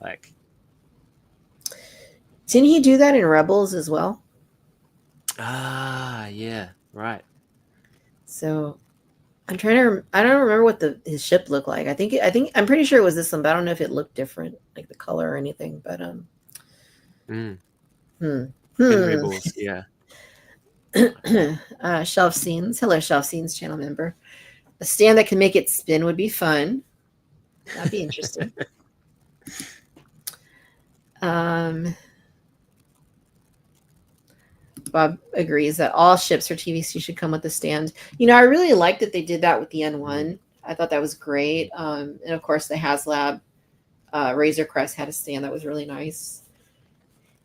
Like, didn't he do that in Rebels as well? Yeah, right. So I don't remember what his ship looked like. I'm pretty sure it was this one, but I don't know if it looked different, like the color or anything. But In Rebels, yeah. Shelf Scenes. Hello, Shelf Scenes channel member. A stand that can make it spin would be fun. That'd be interesting. Bob agrees that all ships for TVC should come with a stand. I really liked that they did that with the N1. I thought that was great. And of course, the HasLab Razor Crest had a stand that was really nice.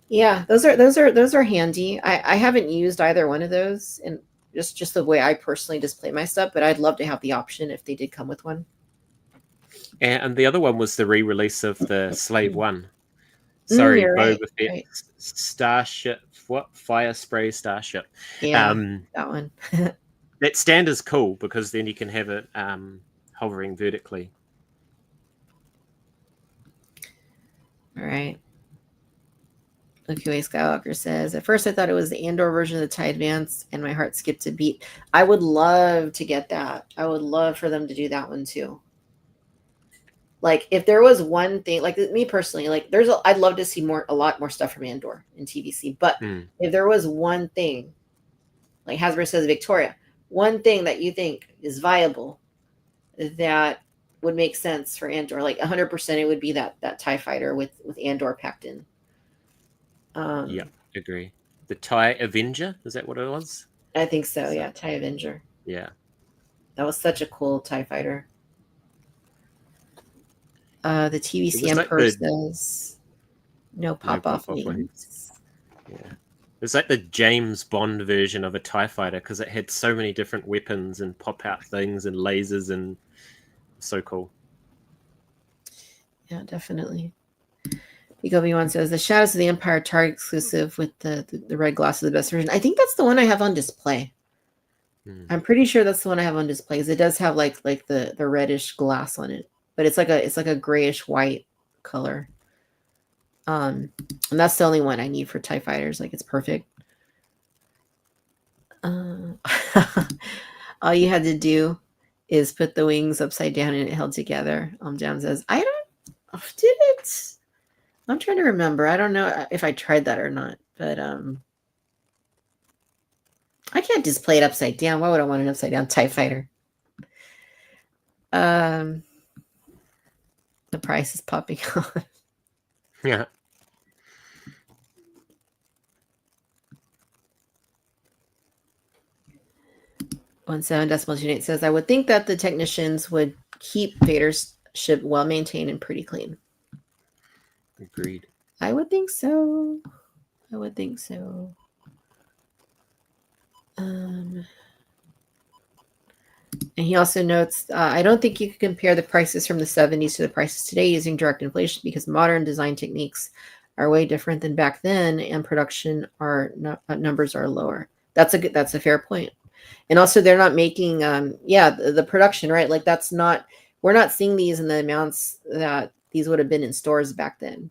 Yeah, those are handy. I haven't used either one of those, and just the way I personally display my stuff. But I'd love to have the option if they did come with one. And the other one was the re-release of the Slave One. Sorry, Boba Fett, right. Starship. What? Fire Spray Starship. Yeah, that one. That stand is cool because then you can have it hovering vertically. All right. Okay, Skywalker says, at first I thought it was the Andor version of the TIE Advance, and my heart skipped a beat. I would love to get that. I would love for them to do that one too. Like, if there was one thing, like me personally, like I'd love to see a lot more stuff from Andor in TVC. But if there was one thing, like Hasbro says, Victoria, one thing that you think is viable that would make sense for Andor, like 100%, it would be that TIE fighter with Andor packed in. Yeah, agree. The TIE Avenger, is that what it was? I think so. Yeah, TIE Avenger. Yeah, that was such a cool TIE fighter. The TVC Emperor says no pop-off names. Yeah. It's like the James Bond version of a TIE fighter because it had so many different weapons and pop-out things and lasers, and so cool. Yeah, definitely. Obi-Wan says the Shadows of the Empire Target exclusive with the red gloss is the best version. I think that's the one I have on display. I'm pretty sure that's the one I have on display because it does have like the reddish glass on it. But it's like a grayish white color. And that's the only one I need for TIE fighters. Like, it's perfect. All you had to do is put the wings upside down and it held together. Jam says, did it? I'm trying to remember. I don't know if I tried that or not, but I can't display it upside down. Why would I want an upside down TIE fighter? The price is popping off. Yeah. .7.28 says, I would think that the technicians would keep Vader's ship well maintained and pretty clean. Agreed. I would think so. And he also notes, I don't think you can compare the prices from the 70s to the prices today using direct inflation because modern design techniques are way different than back then, and production numbers are lower. That's a fair point. And also, they're not making, the production, right? Like, that's not we're not seeing these in the amounts that these would have been in stores back then.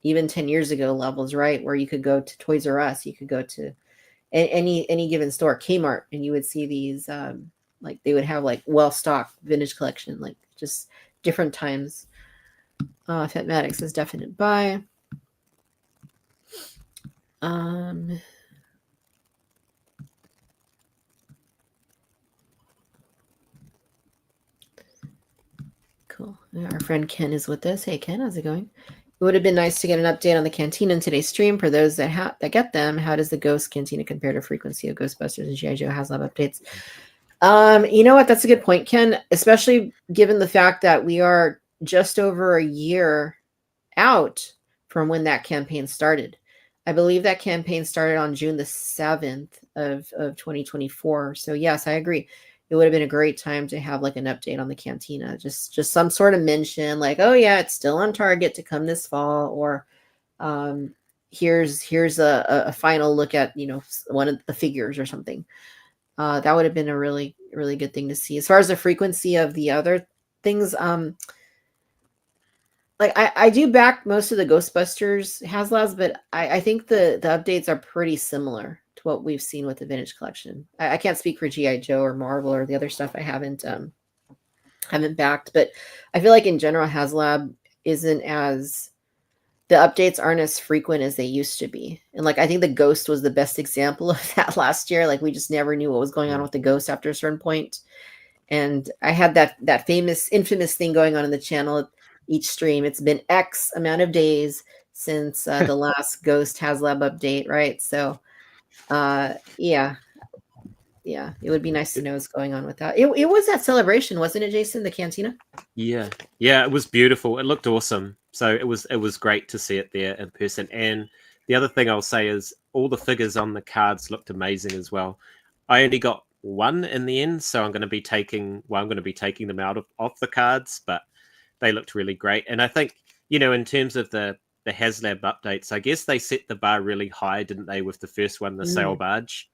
Even 10 years ago levels, right? Where you could go to Toys R Us, you could go to any given store, Kmart, and you would see these, like they would have like well-stocked vintage collection, like just different times. Fatmatic says definite buy. Cool. Our friend Ken is with us. Hey, Ken, how's it going? It would have been nice to get an update on the Cantina in today's stream. For those that get them, how does the Ghost Cantina compare to frequency of Ghostbusters and G.I. Joe HasLab updates? You know what? That's a good point, Ken, especially given the fact that we are just over a year out from when that campaign started. I believe that campaign started on June the 7th of 2024. So yes, I agree. It would have been a great time to have like an update on the Cantina, just some sort of mention like, oh yeah, it's still on target to come this fall, or here's a final look at, you know, one of the figures or something. That would have been a really, really good thing to see. As far as the frequency of the other things, like I do back most of the Ghostbusters HasLabs, but I think the updates are pretty similar to what we've seen with the vintage collection. I can't speak for G.I. Joe or Marvel or the other stuff I haven't backed, but I feel like in general HasLab isn't as, the updates aren't as frequent as they used to be. And like I think the Ghost was the best example of that last year. Like we just never knew what was going on with the Ghost after a certain point. And I had that infamous thing going on in the channel each stream. It's been X amount of days since the last Ghost HasLab update, right? So yeah, it would be nice to know what's going on with that. It was that celebration, wasn't it, Jason, the Cantina? Yeah, it was beautiful. It looked awesome. So it was great to see it there in person. And the other thing I'll say is all the figures on the cards looked amazing as well. I only got one in the end, so I'm going to be taking them out of the cards, but they looked really great. And I think, you know, in terms of the HasLab updates, I guess they set the bar really high, didn't they, with the first one, the sail barge?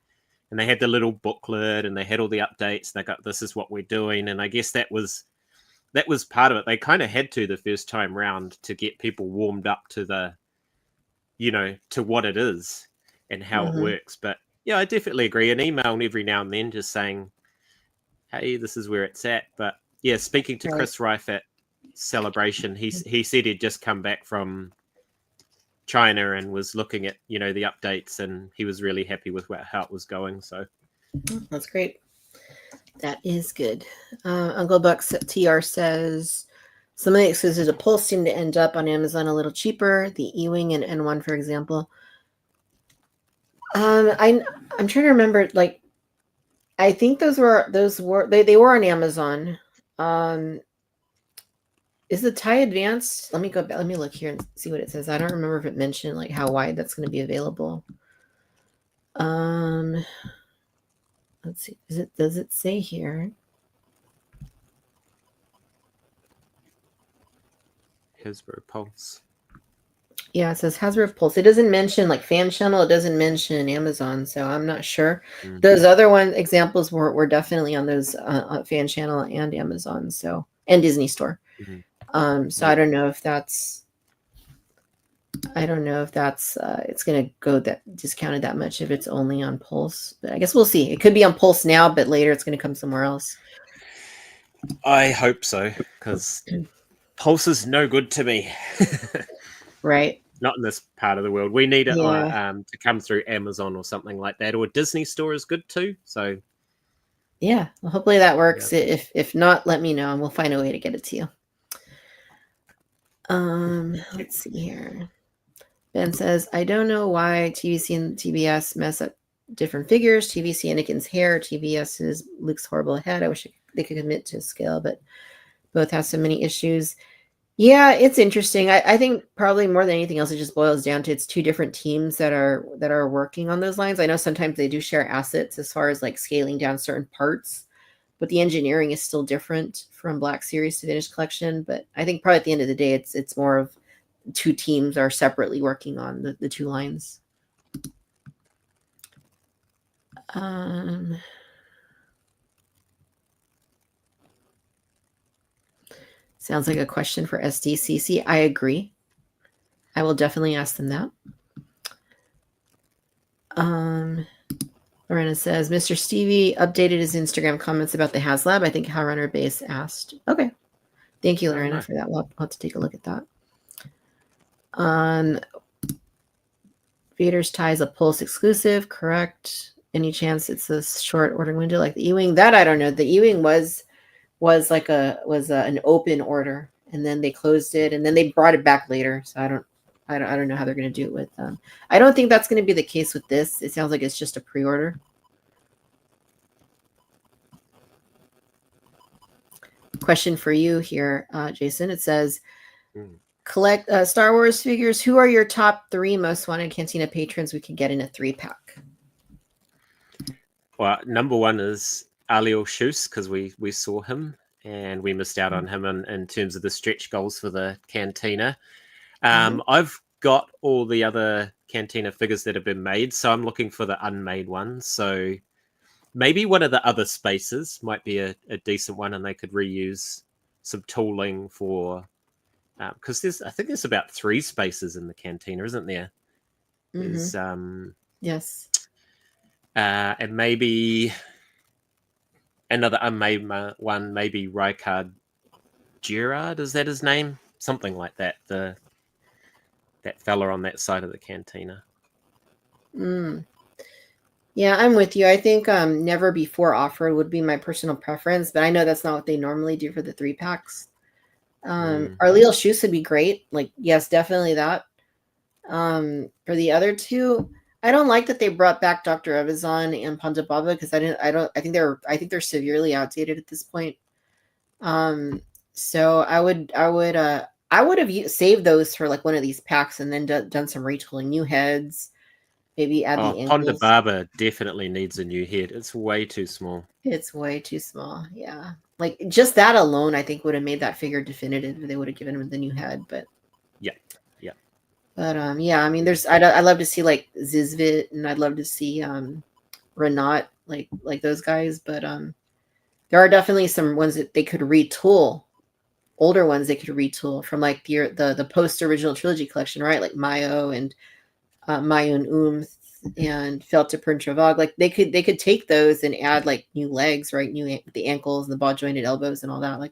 And they had the little booklet and they had all the updates. They got, this is what we're doing. And I guess that was part of it. They kind of had to the first time round to get people warmed up to the, you know, to what it is and how it works. But yeah, I definitely agree. An email every now and then just saying, hey, this is where it's at. But yeah, speaking to Chris Rife at Celebration, he said he'd just come back from China and was looking at, you know, the updates, and he was really happy with how it was going. So that's great. That is good. Uncle Bucks TR says some of the exclusives of Pulse seem to end up on Amazon a little cheaper. The E-Wing and N1, for example. I'm trying to remember. Like, I think they were on Amazon. Is the TIE Advanced? Let me go back. Let me look here and see what it says. I don't remember if it mentioned like how wide that's going to be available. Let's see. Does it say here? Hasbro Pulse. Yeah, it says Hasbro Pulse. It doesn't mention like Fan Channel. It doesn't mention Amazon, so I'm not sure. Those other examples were definitely on those Fan Channel and Amazon, so, and Disney Store. So I don't know if that's it's going to go that discounted that much if it's only on Pulse. But I guess we'll see. It could be on Pulse now, but later it's going to come somewhere else. I hope so, because Pulse is no good to me. Right. Not in this part of the world. We need it to come through Amazon or something like that, or Disney Store is good too. So yeah, well, hopefully that works. Yeah. If not, let me know and we'll find a way to get it to you. Let's see here. Ben says, I don't know why TVC and TBS mess up different figures. TVC Anakin's hair, TBS's Luke's horrible head. I wish they could commit to scale, but both have so many issues. Yeah, it's interesting. I think probably more than anything else, it just boils down to it's two different teams that are working on those lines. I know sometimes they do share assets as far as like scaling down certain parts, but the engineering is still different from Black Series to Vintage Collection. But I think probably at the end of the day, it's more of two teams are separately working on the two lines. Sounds like a question for SDCC. I agree. I will definitely ask them that. Lorena says, Mr. Stevie updated his Instagram comments about the HasLab. I think Howrunner Base asked. Okay. Thank you, Lorena, for that. We'll have to take a look at that. Vader's tie is a Pulse exclusive, correct? Any chance it's a short ordering window like the E-Wing? That I don't know. The E-Wing was like an open order, and then they closed it, and then they brought it back later. So I don't know how they're going to do it with them. I don't think that's going to be the case with this. It sounds like it's just a pre-order. Question for you here, Jason. It says, collect Star Wars figures. Who are your top 3 most wanted Cantina patrons we could get in a 3-pack? Well, number 1 is Aliel Schus, because we saw him and we missed out on him in terms of the stretch goals for the Cantina. I've got all the other Cantina figures that have been made, so I'm looking for the unmade ones. So maybe one of the other spaces might be a decent one, and they could reuse some tooling for... because I think there's about 3 spaces in the Cantina, isn't there? There's yes, and maybe another unmade one, maybe Rykard Gerard, is that his name? Something like that. That fella on that side of the Cantina. Yeah, I'm with you. I think never before offered would be my personal preference, but I know that's not what they normally do for the 3-packs. Arleal Schus would be great. Like, yes, definitely that. For the other 2, I don't like that they brought back Dr. Evazan and Ponda Baba, because I think they're severely outdated at this point. So I would have saved those for like one of these packs and then done some retooling, new heads, maybe add the ankles. Ponda Baba definitely needs a new head. It's way too small. It's way too small. Yeah. Like just that alone, I think would have made that figure definitive. They would have given him the new head, but yeah. But yeah, I mean, I'd love to see like Zizvit, and I'd love to see Renat, like those guys. But there are definitely some ones that they could retool, older ones they could retool from like the post original trilogy collection, right? Like Mayo and Mayun Umth and Felta Perntravag. Like they could take those and add like new legs, right? The ankles and the ball jointed elbows and all that. Like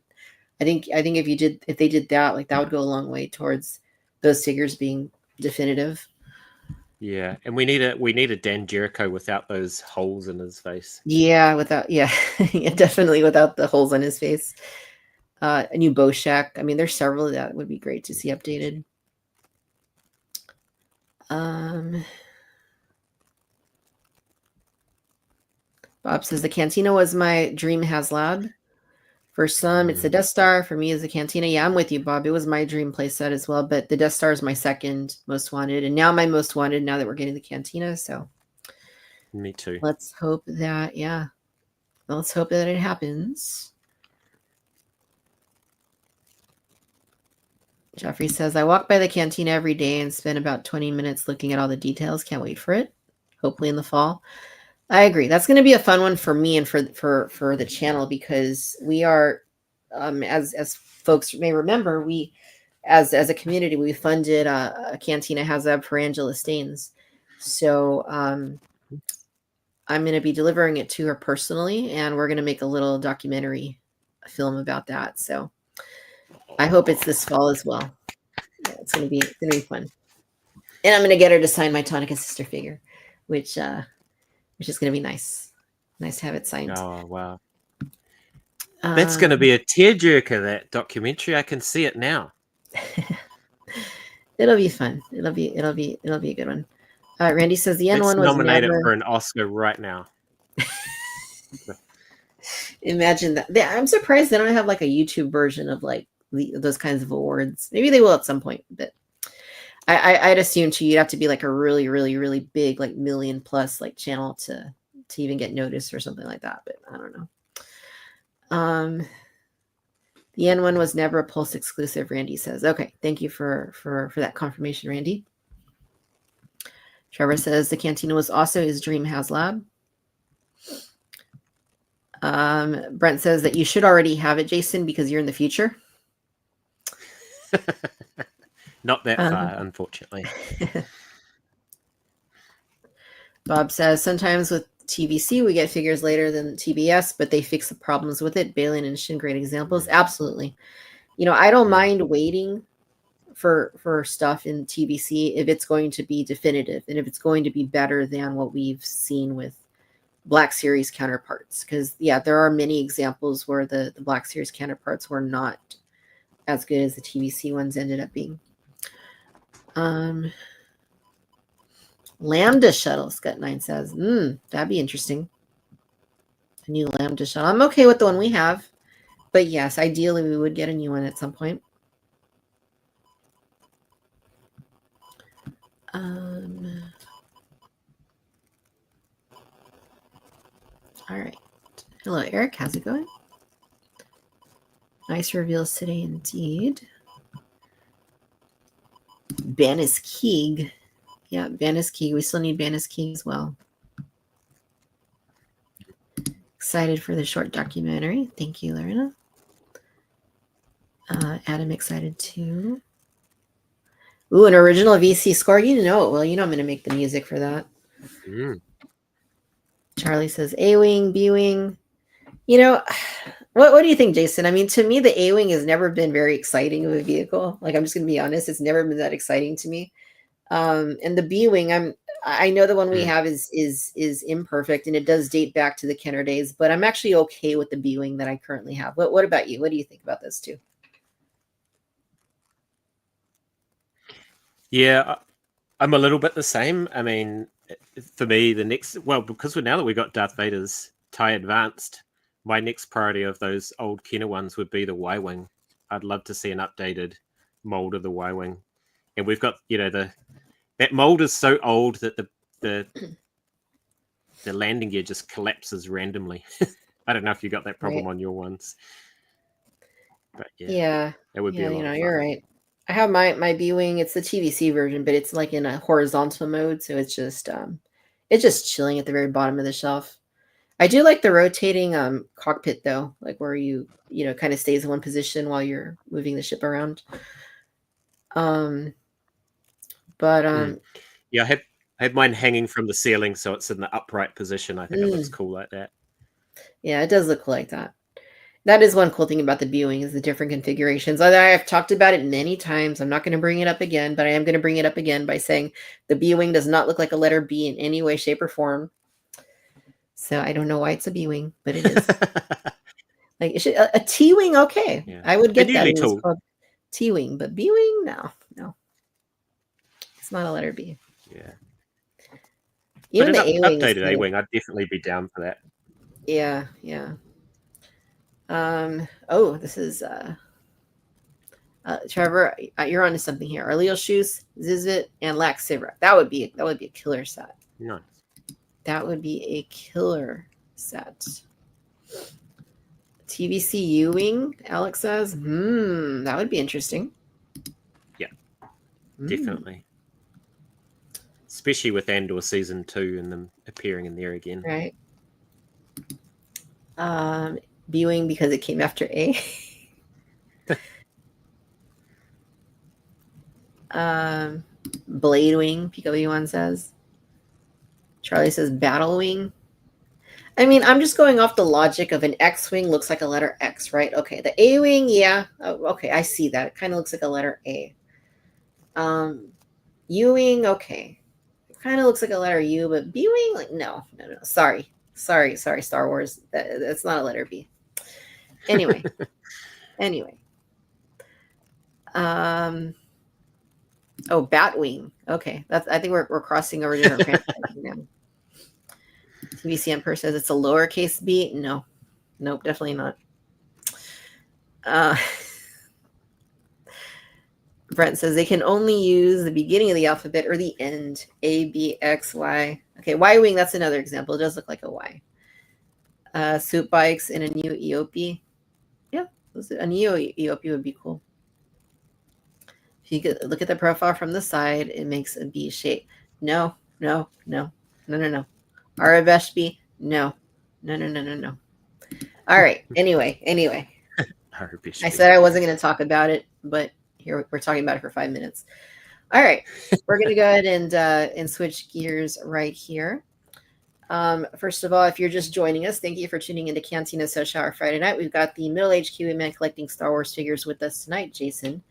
I think if they did that, like that would go a long way towards those figures being definitive. Yeah, and we need a Dan Jericho without those holes in his face. Yeah, definitely without the holes in his face. A new Boshak. I mean, there's several that would be great to see updated. Bob says the Cantina was my dream HasLab. For some, it's the Death Star. For me, it's the Cantina. Yeah, I'm with you, Bob. It was my dream playset as well, but the Death Star is my second most wanted, and now my most wanted. Now that we're getting the Cantina, so me too. Let's hope that it happens. Jeffrey says, I walk by the Cantina every day and spend about 20 minutes looking at all the details. Can't wait for it. Hopefully in the fall. I agree. That's going to be a fun one for me and for the channel, because we are, as folks may remember, we, as a community, we funded a Cantina HasLab for Angela Staines. So I'm going to be delivering it to her personally, and we're going to make a little documentary film about that. So I hope it's this fall as well. Yeah, it's going to be fun. And I'm going to get her to sign my Tonica sister figure, which is going to be nice. Nice to have it signed. Oh, wow. That's going to be a tearjerker, that documentary. I can see it now. It'll be fun. It'll be a good one. Randy says the N one was nominated for an Oscar right now. Imagine that. I'm surprised they don't have like a YouTube version of like those kinds of awards. Maybe they will at some point, but I'd assume too, you'd have to be like a really, really, really big, like 1 million plus like channel to even get noticed or something like that. But I don't know. The N1 was never a Pulse exclusive, Randy says. Okay, thank you for that confirmation, Randy. Trevor says the Cantina was also his dream HasLab. Brent says that you should already have it, Jason, because you're in the future. Not that far, unfortunately. Bob says, sometimes with TVC, we get figures later than TBS, but they fix the problems with it. Balin and Shin, great examples. Absolutely. I don't mind waiting for stuff in TVC if it's going to be definitive and if it's going to be better than what we've seen with Black Series counterparts. Because, there are many examples where the Black Series counterparts were not as good as the TVC ones ended up being. Lambda shuttle, Scott9 says. That'd be interesting. A new Lambda shuttle. I'm okay with the one we have. But yes, ideally we would get a new one at some point. All right. Hello, Eric. How's it going? Nice reveals today indeed. Banis Keeg. Yeah, Banis Keeg. We still need Banis Keeg as well. Excited for the short documentary. Thank you, Lorena. Adam excited too. Ooh, an original VC score. You know it. Well, I'm going to make the music for that. Charlie says A-Wing, B-Wing. What do you think, Jason? I mean, to me, the A-Wing has never been very exciting of a vehicle. Like, I'm just going to be honest. It's never been that exciting to me. And the B-Wing, I know the one we have is imperfect, and it does date back to the Kenner days, but I'm actually okay with the B-Wing that I currently have. What about you? What do you think about those two? Yeah, I'm a little bit the same. I mean, for me, because now that we got Darth Vader's TIE Advanced, my next priority of those old Kenner ones would be the Y-Wing. I'd love to see an updated mold of the Y-Wing. And we've got, that mold is so old that the landing gear just collapses randomly. I don't know if you got that problem on your ones. But yeah, it would be a lot of fun. You're right. I have my B-Wing. It's the TVC version, but it's like in a horizontal mode, so it's just chilling at the very bottom of the shelf. I do like the rotating cockpit though, like where you kind of stays in one position while you're moving the ship around. I had mine hanging from the ceiling, so it's in the upright position. I think it looks cool like that. Yeah, it does look cool like that. That is one cool thing about the B-Wing is the different configurations. I've talked about it many times. I'm not going to bring it up again, but I am going to bring it up again by saying the B-Wing does not look like a letter B in any way, shape, or form. So I don't know why it's a B-Wing, but it is. Like a T-Wing, okay. Yeah. I would get that. It's called T-Wing, but B-Wing, no. It's not a letter B. Yeah. Even but the A-Wing updated A-Wing, I'd definitely be down for that. Yeah. This is Trevor. You're onto something here. Arleo Shoes, Zizit, and Lax Sivrak. That would be a killer set. Nice. That would be a killer set. TVC U-Wing, Alex says. That would be interesting. Yeah, definitely. Especially with Andor Season 2 and them appearing in there again. Right. B-Wing because it came after A. Blade Wing, PW1 says. Charlie says Battle Wing. I mean, I'm just going off the logic of an X-Wing looks like a letter X, right? Okay, the A-Wing, yeah. Oh, okay, I see that. It kind of looks like a letter A. U-Wing, okay. It kind of looks like a letter U, but B-Wing, like, no. Sorry, Star Wars. That's not a letter B. Anyway. Batwing. Okay, I think we're crossing over different franchises now. TVC Emperor says it's a lowercase b. Nope, definitely not. Brent says they can only use the beginning of the alphabet or the end. A, B, X, Y. Okay, Y-Wing, that's another example. It does look like a Y. Soup bikes in a new EOP. Yeah, a new EOP would be cool. If you could look at the profile from the side, it makes a B shape. No. Arabesh B? No. All right. Anyway. I said I wasn't going to talk about it, but here we're talking about it for 5 minutes. All right, we're going to go ahead and switch gears right here. First of all, if you're just joining us, thank you for tuning into Cantina Social Hour Friday night. We've got the middle-aged Kiwi Man collecting Star Wars figures with us tonight, Jason.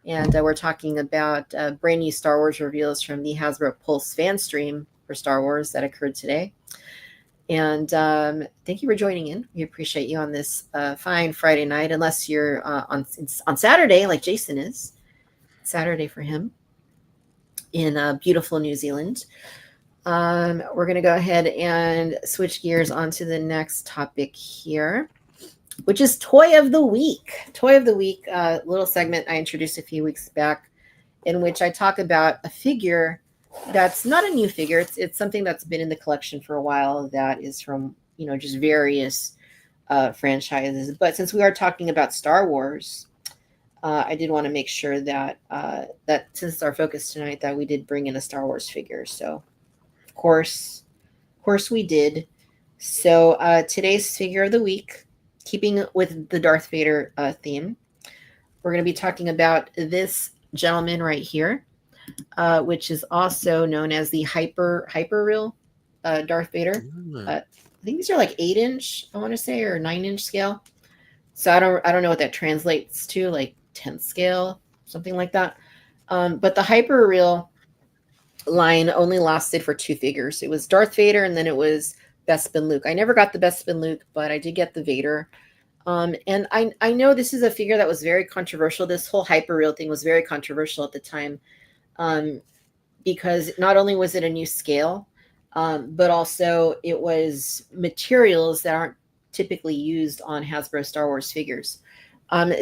And we're talking about brand new Star Wars reveals from the Hasbro Pulse Fanstream for Star Wars that occurred today. And thank you for joining in. We appreciate you on this fine Friday night, unless you're on Saturday, like Jason is. Saturday for him in beautiful New Zealand. We're going to go ahead and switch gears onto the next topic here, which is Toy of the Week. Toy of the Week, little segment I introduced a few weeks back in which I talk about a figure that's not a new figure. It's something that's been in the collection for a while that is from, just various franchises. But since we are talking about Star Wars, I did want to make sure that that since it's our focus tonight, that we did bring in a Star Wars figure. So, of course we did. So today's figure of the week, keeping with the Darth Vader theme, we're going to be talking about this gentleman right here, which is also known as the hyper real Darth Vader. I think these are like 8-inch, I want to say, or 9-inch scale. So I don't know what that translates to, like 10th scale, something like that. But the hyper real line only lasted for 2 figures. It was Darth Vader, and then it was Bespin Luke. I never got the Bespin Luke, but I did get the Vader. And I know this is a figure that was very controversial. This whole hyper real thing was very controversial at the time, because not only was it a new scale, but also it was materials that aren't typically used on Hasbro Star Wars figures.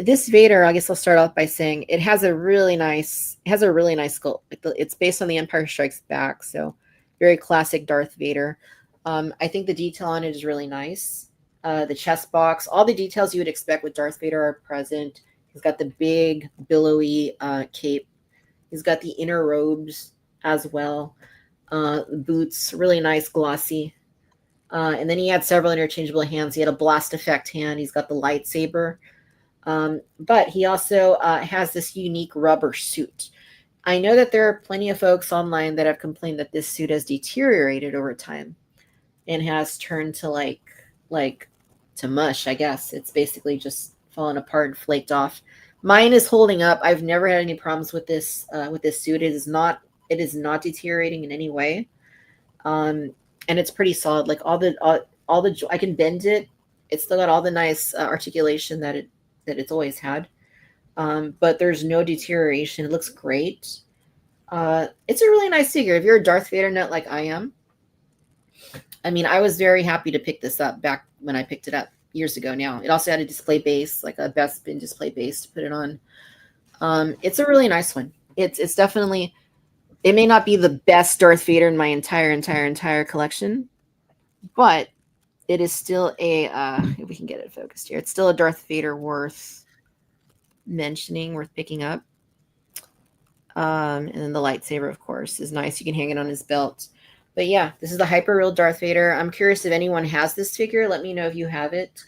This Vader, I guess I'll start off by saying it has a really nice sculpt. It's based on The Empire Strikes Back, so very classic Darth Vader. I think the detail on it is really nice. The chest box, all the details you would expect with Darth Vader are present. He's got the big billowy cape. He's got the inner robes as well. Boots, really nice, glossy. And then he had several interchangeable hands. He had a blast effect hand. He's got the lightsaber. But he also has this unique rubber suit. I know that there are plenty of folks online that have complained that this suit has deteriorated over time and has turned to like to mush, I guess. It's basically just fallen apart and flaked off. Mine is holding up. I've never had any problems with this suit. It is not deteriorating in any way. And it's pretty solid. Like all the I can bend it. It's still got all the nice articulation that it's always had. But there's no deterioration. It looks great. It's a really nice figure. If you're a Darth Vader nut like I am, I mean, I was very happy to pick this up back when I picked it up years ago now. It also had a display base, like a Bespin display base to put it on. It's a really nice one. It's definitely, it may not be the best Darth Vader in my entire collection, but it is still a, if we can get it focused here, it's still a Darth Vader worth mentioning, worth picking up. And then the lightsaber, of course, is nice. You can hang it on his belt. But yeah, this is the hyper real Darth Vader. I'm curious if anyone has this figure. Let me know if you have it.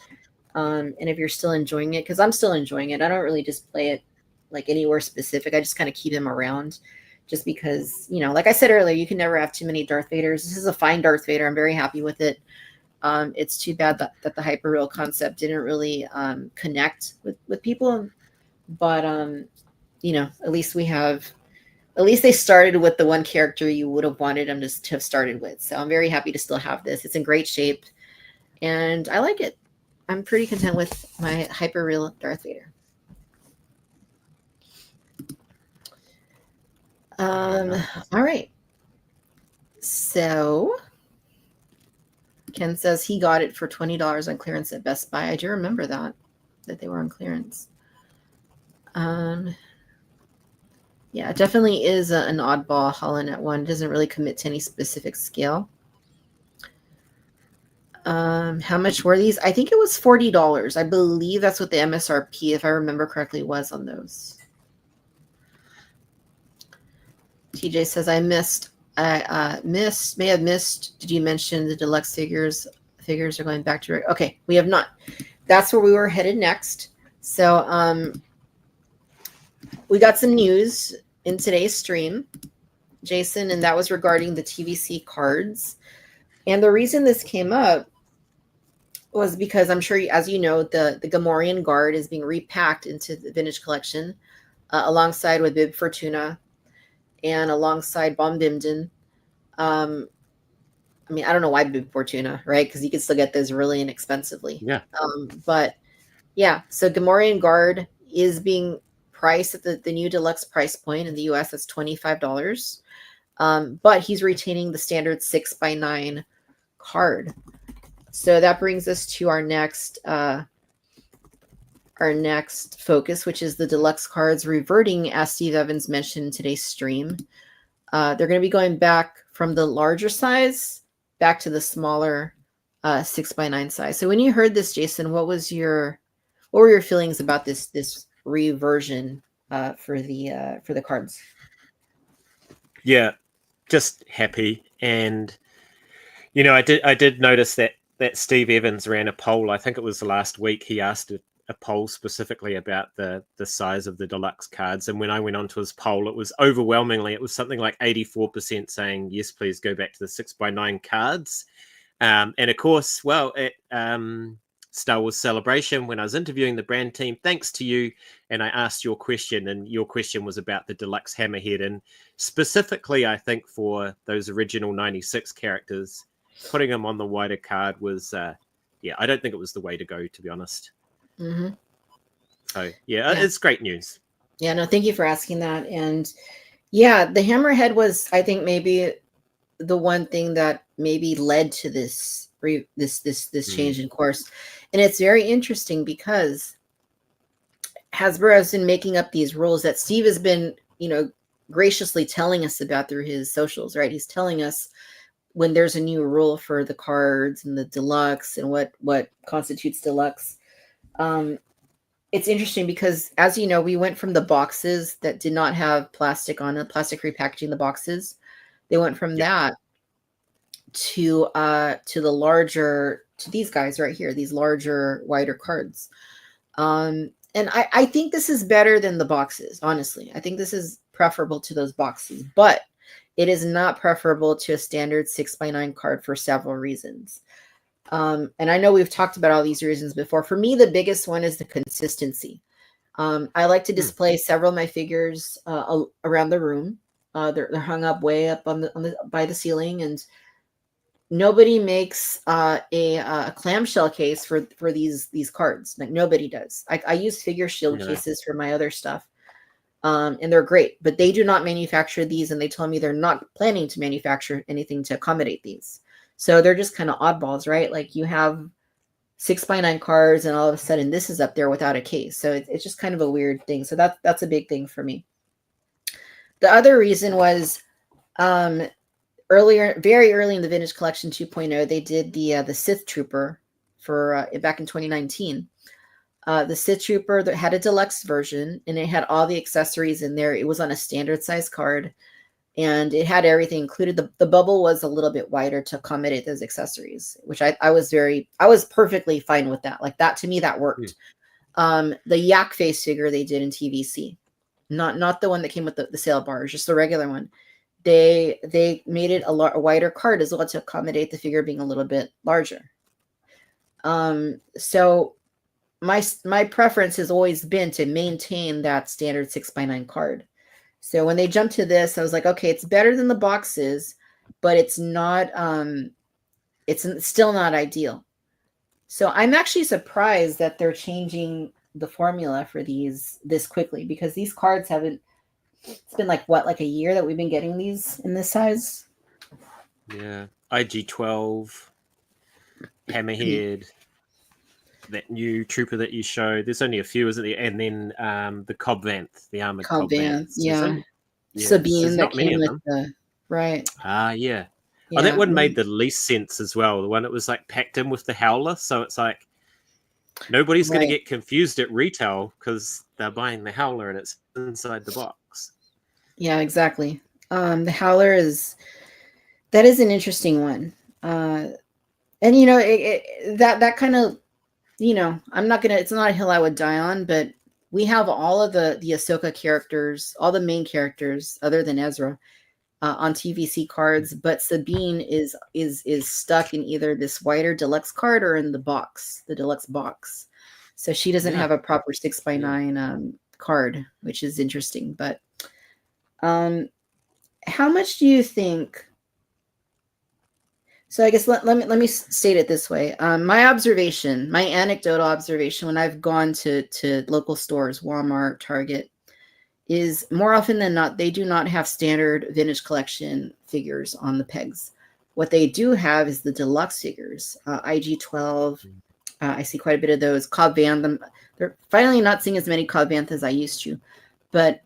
And if you're still enjoying it, because I'm still enjoying it. I don't really display it like anywhere specific. I just kind of keep him around just because, like I said earlier, you can never have too many Darth Vaders. This is a fine Darth Vader. I'm very happy with it. It's too bad that the hyper real concept didn't really connect with people. But, at least they started with the one character you would have wanted them to have started with. So I'm very happy to still have this. It's in great shape, and I like it. I'm pretty content with my hyper real Darth Vader. All right. So Ken says he got it for $20 on clearance at Best Buy. I do remember that they were on clearance. Yeah, it definitely is an oddball Holonet one. It doesn't really commit to any specific scale. How much were these? I think it was $40. I believe that's what the MSRP, if I remember correctly, was on those. TJ says, I may have missed. Did you mention the deluxe figures? Figures are going back to, okay, we have not. That's where we were headed next. So, we got some news in today's stream, Jason, and that was regarding the TVC cards. And the reason this came up was because I'm sure, as you know, the Gamorrean Guard is being repacked into the Vintage Collection alongside with Bib Fortuna and alongside Bomb Bimden. I mean, I don't know why Bib Fortuna, right? Because you can still get those really inexpensively. Yeah. But yeah, so Gamorrean Guard is being priced at the new deluxe price point in the US. That's $25. But he's retaining the standard 6x9 card. So that brings us to our next focus, which is the deluxe cards reverting, as Steve Evans mentioned in today's stream. They're going to be going back from the larger size back to the smaller 6x9 size. So when you heard this, Jason, what were your feelings about this reversion for the cards? Yeah, just happy. And you know, I did notice that Steve Evans ran a poll. I think it was last week. He asked a poll specifically about the size of the deluxe cards, and when I went onto his poll, it was overwhelmingly, it was something like 84% saying yes, please go back to the 6x9 cards. And of course, well, at Star Wars Celebration, when I was interviewing the brand team, thanks to you, and I asked your question, and your question was about the deluxe hammerhead, and specifically, I think for those original 96 characters, putting them on the wider card was, I don't think it was the way to go, to be honest. Mm-hmm. So yeah, it's great news. Yeah, no, thank you for asking that. And yeah, the hammerhead was, I think, maybe the one thing that maybe led to this change in course. And it's very interesting because Hasbro has been making up these rules that Steve has been, graciously telling us about through his socials, right? He's telling us when there's a new rule for the cards and the deluxe and what constitutes deluxe. It's interesting because, as you know, we went from the boxes that did not have plastic on it, plastic repackaging the boxes. They went from that to the larger, to these guys right here, these larger, wider cards. And I think this is better than the boxes, honestly. I think this is preferable to those boxes, but it is not preferable to a standard 6x9 card for several reasons. And I know we've talked about all these reasons before. For me, the biggest one is the consistency. I like to display several of my figures around the room. They're hung up way up by the ceiling, and nobody makes a clamshell case for these cards. Like, nobody does. I use figure shield cases for my other stuff, and they're great. But they do not manufacture these, and they tell me they're not planning to manufacture anything to accommodate these. So they're just kind of oddballs, right? Like, you have 6x9 cards, and all of a sudden this is up there without a case. So it's just kind of a weird thing. So that's a big thing for me. The other reason was very early in the Vintage Collection 2.0, they did the Sith Trooper for back in 2019. The Sith Trooper that had a deluxe version, and it had all the accessories in there. It was on a standard size card. And it had everything included. The bubble was a little bit wider to accommodate those accessories, which I was perfectly fine with that. Like, that, to me, that worked. The Yak face figure they did in TVC, not the one that came with the sail bars, just the regular one. They made it a wider card as well to accommodate the figure being a little bit larger. So my preference has always been to maintain that standard 6x9 card. So when they jumped to this, I was like, okay, it's better than the boxes, but it's not, it's still not ideal. So I'm actually surprised that they're changing the formula for this quickly, because these cards haven't, it's been like a year that we've been getting these in this size. Yeah. IG-12, Hammerhead, that new trooper that you showed. There's only a few, isn't there? And then the Cobb Vanth, the armored Cobb Vanth. Yeah. Sabine, that came with the right. Yeah. Oh, that one made the least sense as well. The one that was like packed in with the Howler. So it's like nobody's going to get confused at retail because they're buying the Howler and it's inside the box. Yeah, exactly. The Howler that is an interesting one. And that kind of, I'm not gonna, it's not a hill I would die on, but we have all of the Ahsoka characters, all the main characters other than Ezra, on TVC cards, but Sabine is stuck in either this wider deluxe card or in the deluxe box. So she doesn't have a proper 6x9 card, which is interesting. But how much do you think? So I guess let me state it this way. My anecdotal observation, when I've gone to local stores, Walmart, Target, is more often than not, they do not have standard vintage collection figures on the pegs. What they do have is the deluxe figures, IG-12. I see quite a bit of those. Cobb Vanth. They're finally not seeing as many Cobb Vanth as I used to. But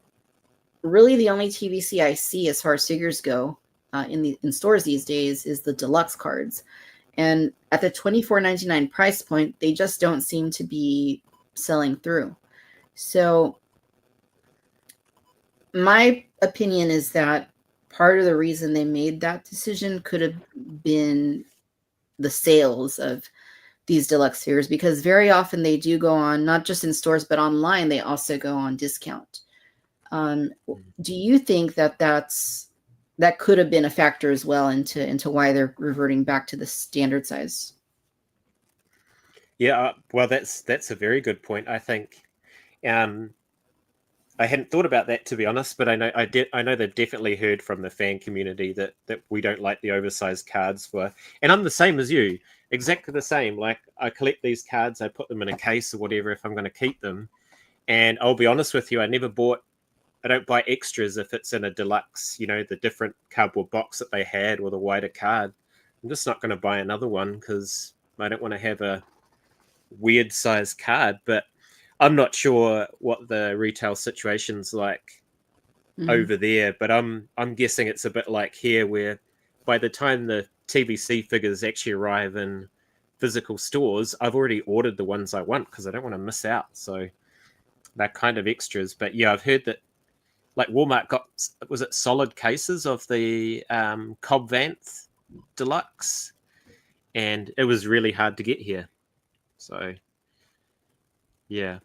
really the only TVC I see as far as figures go in stores these days is the deluxe cards. And at the $24.99 price point, they just don't seem to be selling through. So my opinion is that part of the reason they made that decision could have been the sales of these deluxe figures, because very often they do go on, not just in stores, but online, they also go on discount. Do you think that could have been a factor as well into why they're reverting back to the standard size? Yeah, well, that's a very good point. I think I hadn't thought about that, to be honest, but I know they've definitely heard from the fan community that we don't like the oversized cards and I'm the same as you, exactly the same. Like, I collect these cards, I put them in a case or whatever if I'm going to keep them, and I'll be honest with you, I don't buy extras if it's in a deluxe, the different cardboard box that they had or the wider card. I'm just not going to buy another one because I don't want to have a weird size card. But I'm not sure what the retail situation's like over there, but I'm guessing it's a bit like here, where by the time the TVC figures actually arrive in physical stores, I've already ordered the ones I want because I don't want to miss out. So they're kind of extras. But yeah, I've heard that like Walmart got, was it solid cases of the Cobb Vanth Deluxe, and it was really hard to get here. So yeah.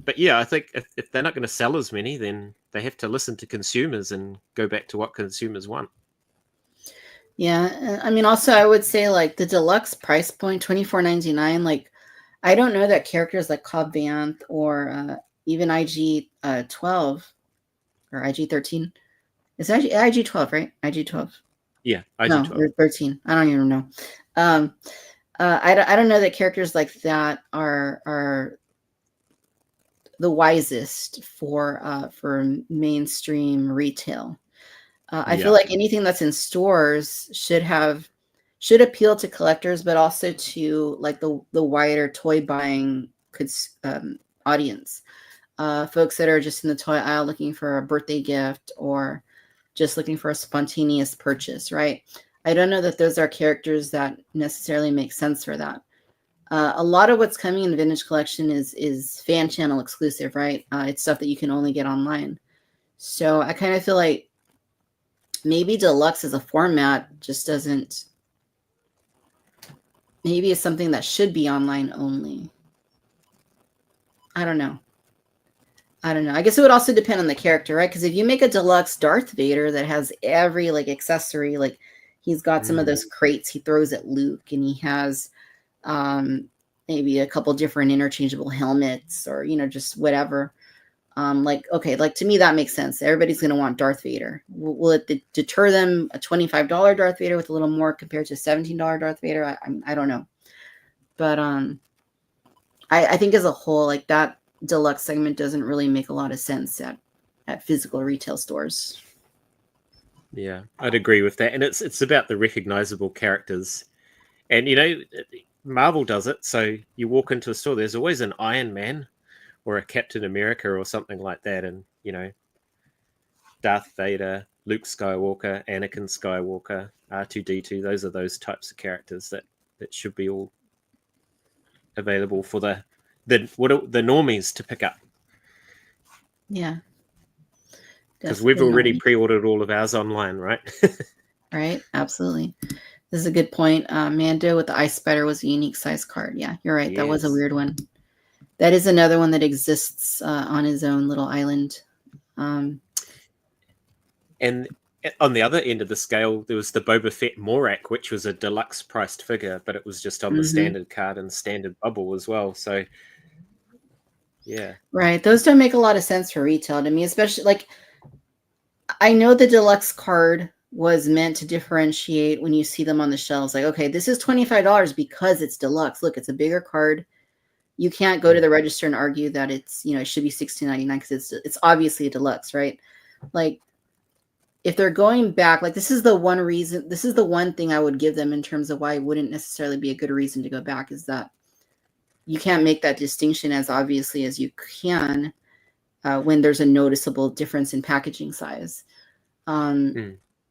But yeah, I think if they're not going to sell as many, then they have to listen to consumers and go back to what consumers want. Yeah, I mean, also I would say like the deluxe price point, $24.99. Like, I don't know that characters like Cobb Vanth or even IG-12 or IG-13. It's actually IG-12, right? IG-12. Yeah, IG-12. No, 13. I don't even know. I don't know that characters like that are the wisest for mainstream retail. I feel like anything that's in stores should appeal to collectors, but also to like the wider toy buying audience. Folks that are just in the toy aisle looking for a birthday gift or just looking for a spontaneous purchase, right? I don't know that those are characters that necessarily make sense for that. A lot of what's coming in the vintage collection is fan channel exclusive, right? It's stuff that you can only get online. So I kind of feel like maybe deluxe as a format just doesn't, maybe it's something that should be online only. I don't know. I guess it would also depend on the character, right? Because if you make a deluxe Darth Vader that has every like accessory, like he's got some of those crates he throws at Luke, and he has maybe a couple different interchangeable helmets, or just whatever. Like, okay, like to me that makes sense. Everybody's going to want Darth Vader. Will it deter them a $25 Darth Vader with a little more compared to a $17 Darth Vader? I don't know, but I think as a whole, like that deluxe segment doesn't really make a lot of sense at physical retail stores. Yeah, I'd agree with that. And it's about the recognizable characters. And, Marvel does it. So you walk into a store, there's always an Iron Man or a Captain America or something like that. And, Darth Vader, Luke Skywalker, Anakin Skywalker, R2-D2, those are those types of characters that should be all available for the normies to pick up. Yeah. Because we've already pre-ordered all of ours online, right? Right, absolutely. This is a good point. Mando with the Ice Spider was a unique size card. Yeah, you're right. Yes. That was a weird one. That is another one that exists on his own little island. And on the other end of the scale, there was the Boba Fett Morak, which was a deluxe priced figure, but it was just on the standard card and standard bubble as well. So, yeah. Right. Those don't make a lot of sense for retail to me, especially like I know the deluxe card was meant to differentiate when you see them on the shelves. Like, okay, this is $25 because it's deluxe. Look, it's a bigger card. You can't go to the register and argue that it's, it should be $16.99 because it's obviously a deluxe, right? Like, if they're going back, like this is the one thing I would give them in terms of why it wouldn't necessarily be a good reason to go back, is that you can't make that distinction as obviously as you can when there's a noticeable difference in packaging size.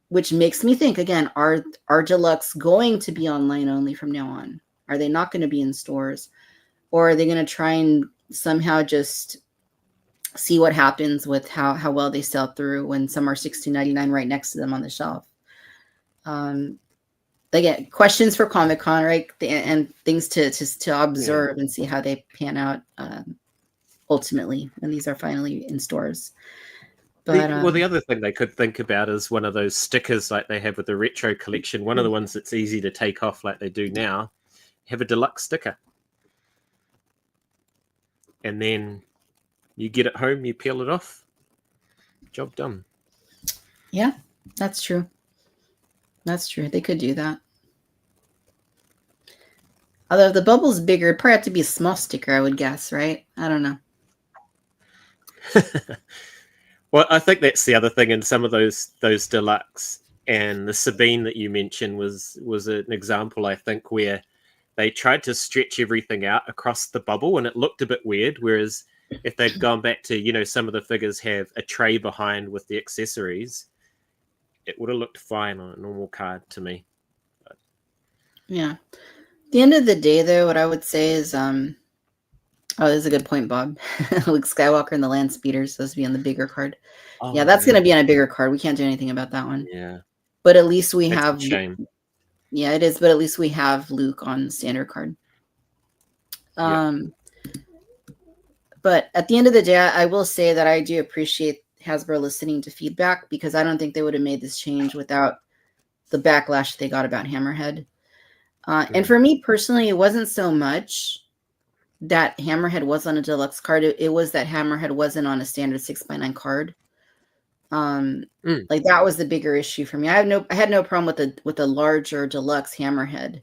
Which makes me think, again, are deluxe going to be online only from now on? Are they not going to be in stores? Or are they going to try and somehow just see what happens with how well they sell through when some are $16.99 right next to them on the shelf? Again, questions for Comic-Con, right? And things to observe and see how they pan out ultimately when these are finally in stores. But, the other thing they could think about is one of those stickers like they have with the retro collection, one of the ones that's easy to take off like they do now, have a deluxe sticker. And then you get it home, you peel it off, job done. Yeah, that's true. That's true. They could do that. Although if the bubble's bigger, it'd probably have to be a small sticker, I would guess, right? I don't know. Well, I think that's the other thing in some of those deluxe, and the Sabine that you mentioned was an example, I think, where they tried to stretch everything out across the bubble and it looked a bit weird. Whereas if they'd gone back to, some of the figures have a tray behind with the accessories, it would have looked fine on a normal card to me. But... yeah. At the end of the day, though, what I would say is, this is a good point, Bob. Luke Skywalker and the Land Speeders, those be on the bigger card. Yeah, that's going to be on a bigger card. We can't do anything about that one. Yeah. But at least we That's have... a shame. Yeah, it is. But at least we have Luke on the standard card. But at the end of the day, I will say that I do appreciate Hasbro listening to feedback, because I don't think they would have made this change without the backlash they got about Hammerhead. And for me personally, it wasn't so much that Hammerhead was on a deluxe card. It was that Hammerhead wasn't on a standard 6x9 card. Like that was the bigger issue for me. I had no problem with the larger deluxe Hammerhead,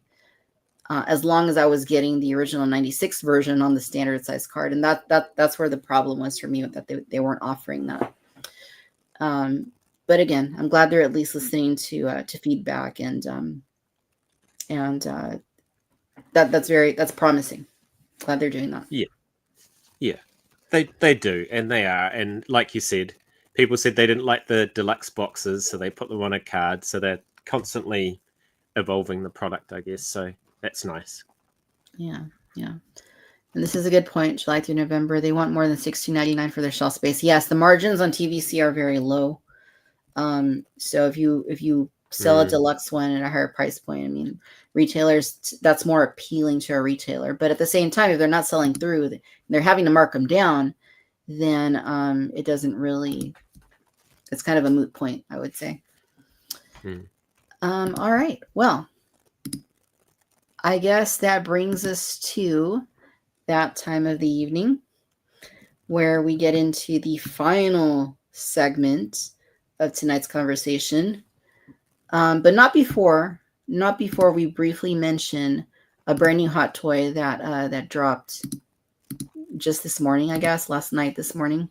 as long as I was getting the original 96 version on the standard size card. And that's where the problem was for me, that they weren't offering that. But again, I'm glad they're at least listening to feedback, and that's promising. Glad they're doing that. Yeah, they do, and they are. And like you said, people said they didn't like the deluxe boxes, so they put them on a card. So they're constantly evolving the product, I guess. So that's nice. Yeah. And this is a good point. July through November, they want more than $16.99 for their shelf space. Yes, the margins on TVC are very low. So if you sell a deluxe one at a higher price point, I mean, retailers, that's more appealing to a retailer. But at the same time, if they're not selling through, they're having to mark them down, then it doesn't really, it's kind of a moot point, I would say. All right. Well, I guess that brings us to that time of the evening where we get into the final segment of tonight's conversation. But not before we briefly mention a brand new hot toy that dropped just this morning, I guess, this morning.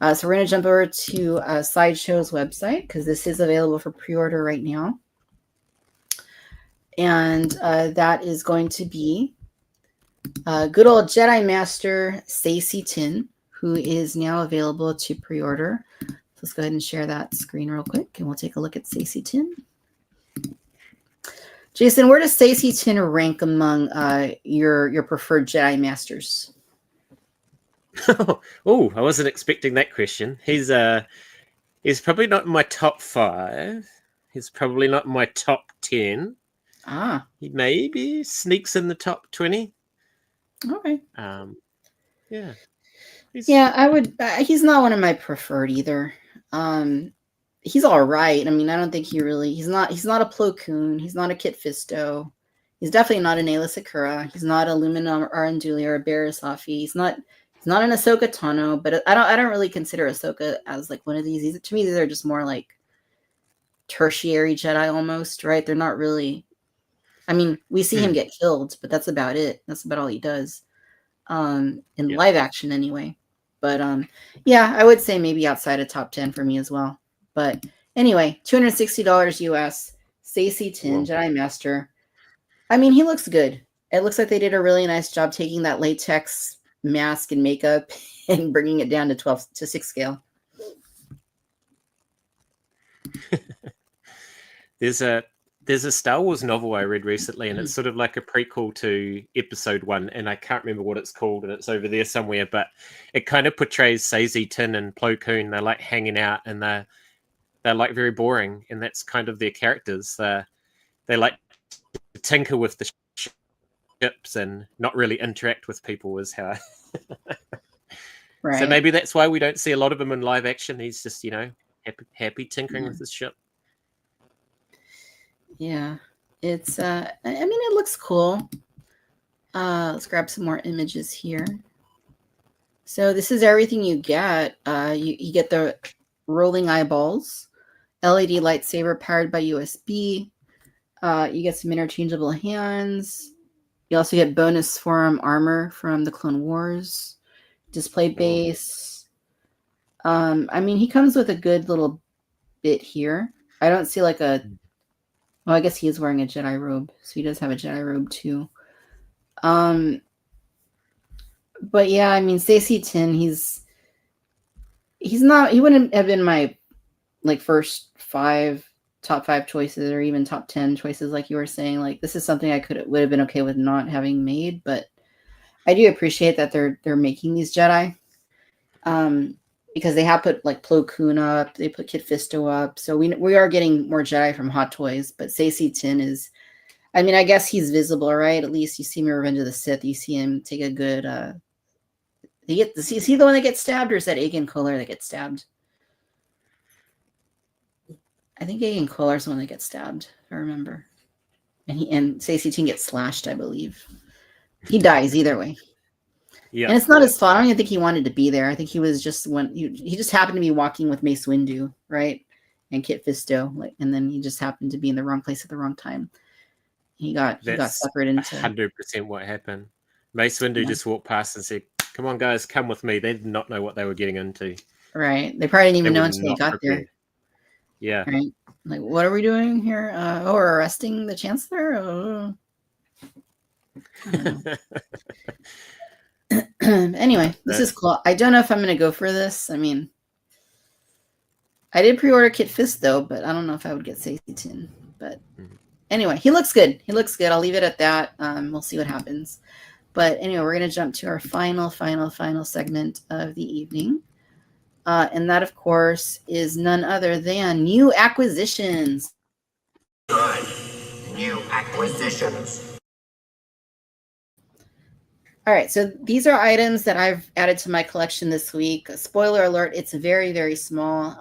So we're going to jump over to Sideshow's website, because this is available for pre-order right now. And that is going to be good old Jedi Master Stacey Tin, who is now available to pre-order. So let's go ahead and share that screen real quick, and we'll take a look at Stacey Tin. Jason, where does Stacey Tin rank among your preferred Jedi Masters? Oh, I wasn't expecting that question. He's probably not in my top 5. He's probably not in my top 10. He maybe sneaks in the top 20. Okay. Yeah. Yeah, I would. He's not one of my preferred either. He's all right. I mean, I don't think he's not a Plo Koon. He's not a Kit Fisto. He's definitely not an Ayla Sakura. He's not a Lumina Aranduli or a Barisafi. He's not an Ahsoka Tano, but I don't really consider Ahsoka as like one of these. To me, these are just more like tertiary Jedi almost, right? They're not really. I mean, we see him get killed, but that's about it. That's about all he does. In live action anyway. But yeah, I would say maybe outside of top 10 for me as well. But anyway, $260 US, Stacey Tin, Jedi Master. I mean, he looks good. It looks like they did a really nice job taking that latex mask and makeup and bringing it down to 12 to 6 scale. There's a Star Wars novel I read recently, and it's sort of like a prequel to Episode 1, and I can't remember what it's called, and it's over there somewhere, but it kind of portrays Stacey Tin and Plo Koon. They're like hanging out, and they're like very boring, and that's kind of their characters. They like to tinker with the ships and not really interact with people is how Right. So maybe that's why we don't see a lot of him in live action. He's just, happy tinkering with his ship. Yeah, it's I mean, it looks cool. Let's grab some more images here. So this is everything you get. You get the rolling eyeballs, LED lightsaber powered by USB. You get some interchangeable hands. You also get bonus forearm armor from the Clone Wars. Display base. I mean, he comes with a good little bit here. I don't see like a... Well, I guess he is wearing a Jedi robe, so he does have a Jedi robe too. But yeah, I mean, Stacey Tin, he's not... He wouldn't have been my like top 5 choices, or even top 10 choices, like you were saying. Like, this is something I would have been okay with not having made, but I do appreciate that they're making these Jedi, because they have put like Plo Koon up, they put Kit Fisto up, so we are getting more Jedi from Hot Toys. But Stacey Tin is, I mean, I guess he's visible, right? At least you see him in Revenge of the Sith. You see him take a good. Is he the one that gets stabbed, or is that Agen Kohler that gets stabbed? I think Agen Kohler is the one that gets stabbed, if I remember. And Stacey Tin gets slashed, I believe. He dies either way. Yeah. And it's not his fault. I don't even think he wanted to be there. I think he was just he just happened to be walking with Mace Windu, right? And Kit Fisto, and then he just happened to be in the wrong place at the wrong time. He got suckered into 100% what happened. Mace Windu just walked past and said, "Come on, guys, come with me." They did not know what they were getting into. Right. They probably didn't even know until they got there. Yeah. Right. Like, what are we doing here? We're arresting the Chancellor? Oh. Anyway, this is cool. I don't know if I'm going to go for this. I mean, I did pre-order Kit Fisto, but I don't know if I would get Stacey Tin. But anyway, he looks good. I'll leave it at that. We'll see what happens. But anyway, we're going to jump to our final segment of the evening. And that, of course, is none other than new acquisitions. Good. New acquisitions. All right, so these are items that I've added to my collection this week. Spoiler alert, it's very, very small.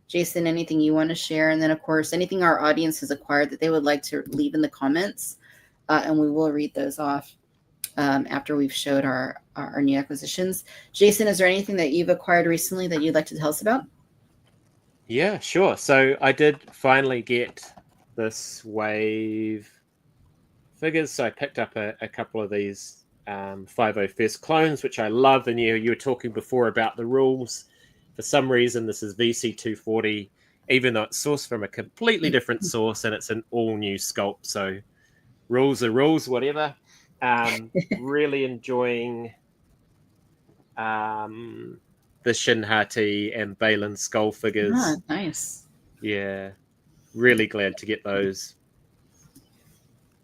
Jason, anything you want to share? And then, of course, anything our audience has acquired that they would like to leave in the comments, and we will read those off after we've showed our new acquisitions. Jason, is there anything that you've acquired recently that you'd like to tell us about? Yeah, sure. So I did finally get this wave figures. So I picked up a couple of these 501st clones, which I love. And you were talking before about the rules. For some reason, this is VC240, even though it's sourced from a completely different source and it's an all new sculpt. So rules are rules, whatever. Really enjoying the Shin Hati and Balin skull figures. Ah, nice. Yeah, really glad to get those.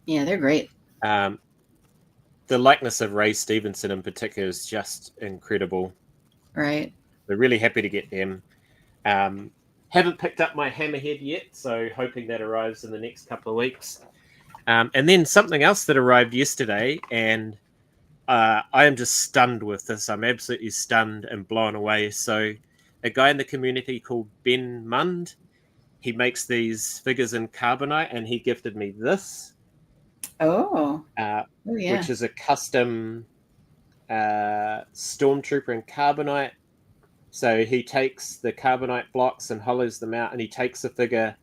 Yeah, they're great. The likeness of Ray Stevenson in particular is just incredible. Right. We're really happy to get them. Haven't picked up my Hammerhead yet, so hoping that arrives in the next couple of weeks. And then something else that arrived yesterday, and I am just stunned with this. I'm absolutely stunned and blown away. So, a guy in the community called Ben Mund, he makes these figures in carbonite, and he gifted me this, Oh, yeah. which is a custom stormtrooper in carbonite. So he takes the carbonite blocks and hollows them out, and he takes the figure,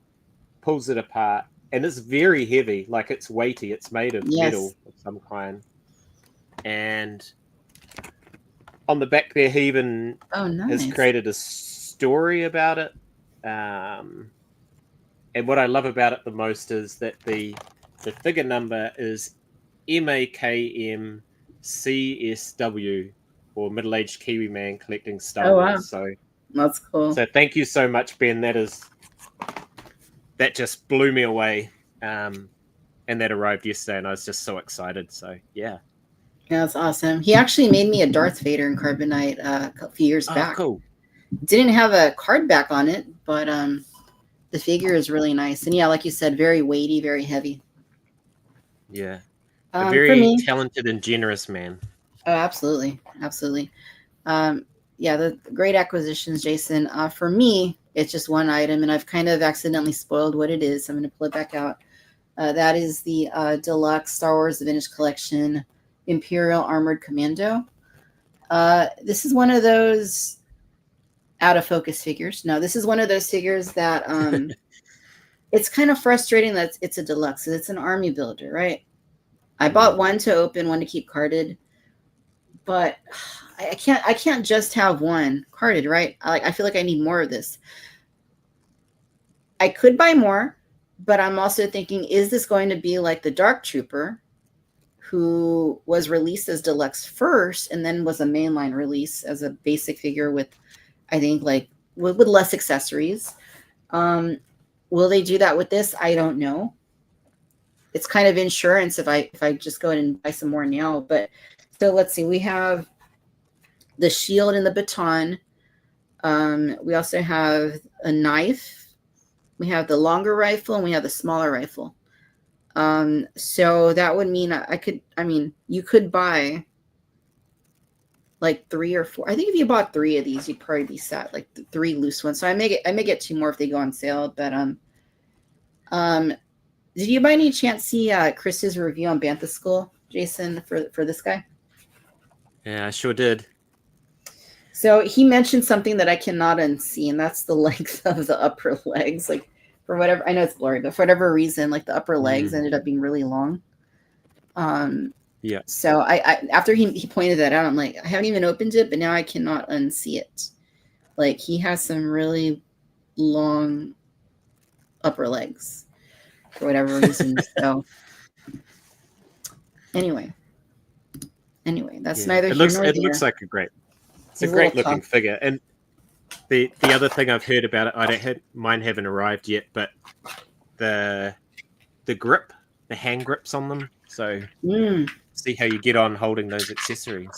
pulls it apart, and it's very heavy. Like, it's weighty. It's made of metal of some kind. And on the back there, he even has created a story about it. And what I love about it the most is that the figure number is MAKMCSW, or Middle-Aged Kiwi Man Collecting Star Wars. Wow. So that's cool. So thank you so much, Ben. That just blew me away. And that arrived yesterday, and I was just so excited. So yeah. Yeah, that's awesome. He actually made me a Darth Vader in carbonite a few years back. Cool. Didn't have a card back on it, but the figure is really nice. And yeah, like you said, very weighty, very heavy. Yeah. A very me, talented and generous man. Oh, absolutely. Absolutely. Yeah, the great acquisitions, Jason. For me, it's just one item, and I've kind of accidentally spoiled what it is. I'm going to pull it back out. That is the Deluxe Star Wars The Vintage Collection Imperial Armored Commando. This is one of those out of focus figures. No, this is one of those figures that it's kind of frustrating that it's a deluxe. It's an army builder, right? I bought one to open, one to keep carded, but I can't just have one carded, right? I feel like I need more of this. I could buy more, but I'm also thinking, is this going to be like the Dark Trooper, who was released as deluxe first and then was a mainline release as a basic figure with, I think, like with less accessories? Will they do that with this? I don't know. It's kind of insurance if I just go ahead and buy some more now. But so let's see. We have the shield and the baton. We also have a knife. We have the longer rifle, and we have the smaller rifle. So that would mean you could buy like 3 or 4. I think if you bought 3 of these, you'd probably be set, like 3 loose ones. So I may get 2 more if they go on sale. But did you by any chance see Chris's review on Bantha School, Jason, for this guy? Yeah, I sure did. So he mentioned something that I cannot unsee, and that's the length of the upper legs. Like, for whatever, I know it's blurry, but for whatever reason, like the upper legs ended up being really long. Yeah. So I after he pointed that out, I'm like, I haven't even opened it, but now I cannot unsee it. Like, he has some really long upper legs for whatever reason. So anyway, that's neither here nor there. It looks like it's a great looking figure. And the other thing I've heard about it, mine haven't arrived yet, but the grip, the hand grips on them. So see how you get on holding those accessories.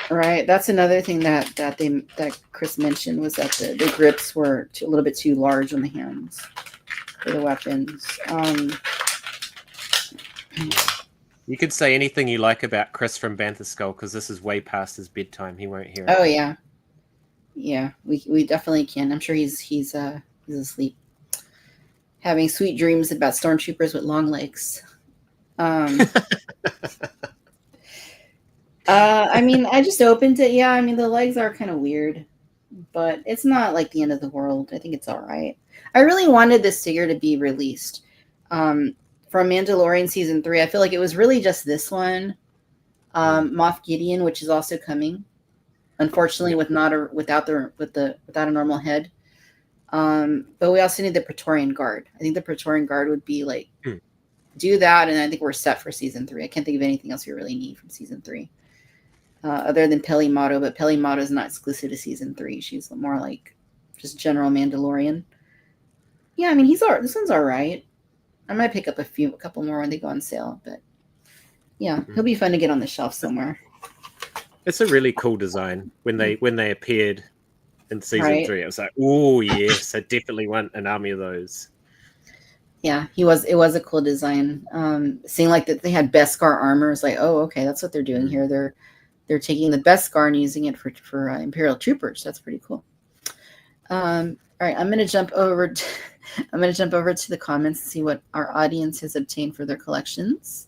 Right. That's another thing that Chris mentioned, was that the grips were a little bit too large on the hands for the weapons. You could say anything you like about Chris from Bantha Skull, because this is way past his bedtime. He won't hear it. Oh yeah, yeah. We definitely can. I'm sure he's asleep, having sweet dreams about stormtroopers with long legs. I just opened it. Yeah, the legs are kind of weird, but it's not like the end of the world. I think it's all right. I really wanted this figure to be released. From Mandalorian season 3, I feel like it was really just this one, Moff Gideon, which is also coming, unfortunately, without a normal head. But we also need the Praetorian Guard. I think the Praetorian Guard would be like do that, and I think we're set for season 3. I can't think of anything else we really need from season 3, other than Peli Motto. But Peli Motto is not exclusive to season 3. She's more like just general Mandalorian. Yeah, this one's all right. I might pick up a couple more when they go on sale, but yeah, he'll be fun to get on the shelf somewhere. It's a really cool design. When they appeared in season 3, I was like, oh yes, I definitely want an army of those. Yeah, it was a cool design. Seeing like that they had Beskar armor, is like, oh, okay, that's what they're doing here. they're taking the Beskar and using it for Imperial troopers. That's pretty cool. All right, I'm gonna jump over to the comments and see what our audience has obtained for their collections.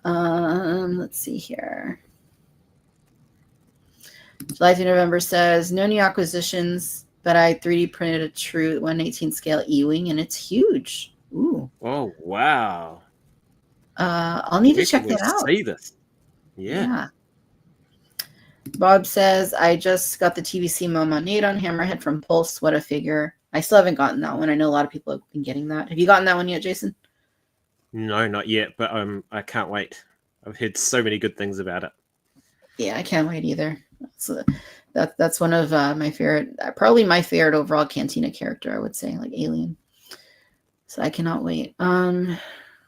Let's see here. July through November says no new acquisitions, but I 3D printed a true 1/18 scale E-wing and it's huge. Ooh. Oh wow. I'll need to check Where that can we out. see this? Yeah. Bob says, I just got the TVC Momonade on Hammerhead from Pulse. What a figure. I still haven't gotten that one. I know a lot of people have been getting that. Have you gotten that one yet, Jason? No, not yet, but I can't wait. I've heard so many good things about it. Yeah, I can't wait either. That's one of my favorite, probably my favorite overall Cantina character, I would say, like Alien. So I cannot wait.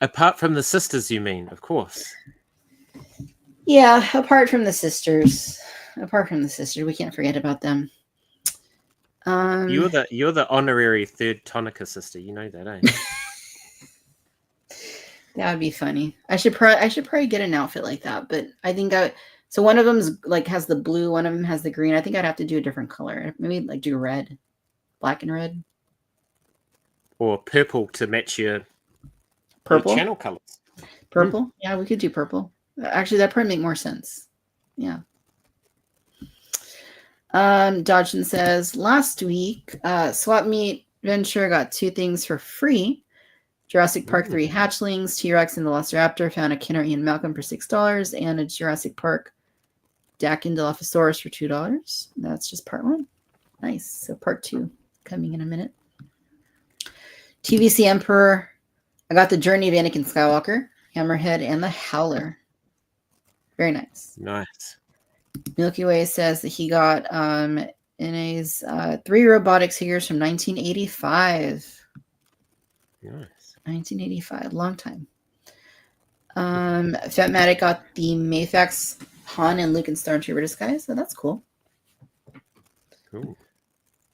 Apart from the sisters, you mean, of course. Yeah, apart from the sisters. We can't forget about them. You're the honorary third Tonica sister. You know that, eh? That would be funny. I should probably get an outfit like that. But I think so one of them's like has the blue, one of them has the green. I think I'd have to do a different color. Maybe like do red, black and red, or purple to match your channel colors. Purple, yeah, we could do purple. Actually, that'd probably make more sense. Yeah. Dodgen says, last week, Swap Meet Venture got 2 things for free. Jurassic Park 3 hatchlings, T-Rex and the Velociraptor, found a Kenner Ian Malcolm for $6, and a Jurassic Park Dakin Dilophosaurus for $2. That's just part 1. Nice. So part 2 coming in a minute. TVC Emperor, I got the Journey of Anakin Skywalker, Hammerhead, and the Howler. Very nice. Nice. Milky Way says that he got NA's 3 robotics figures from 1985. Nice. 1985, long time. Fatmatic got the Mayfax Han and Luke and Stormtrooper disguise, so that's cool. Cool.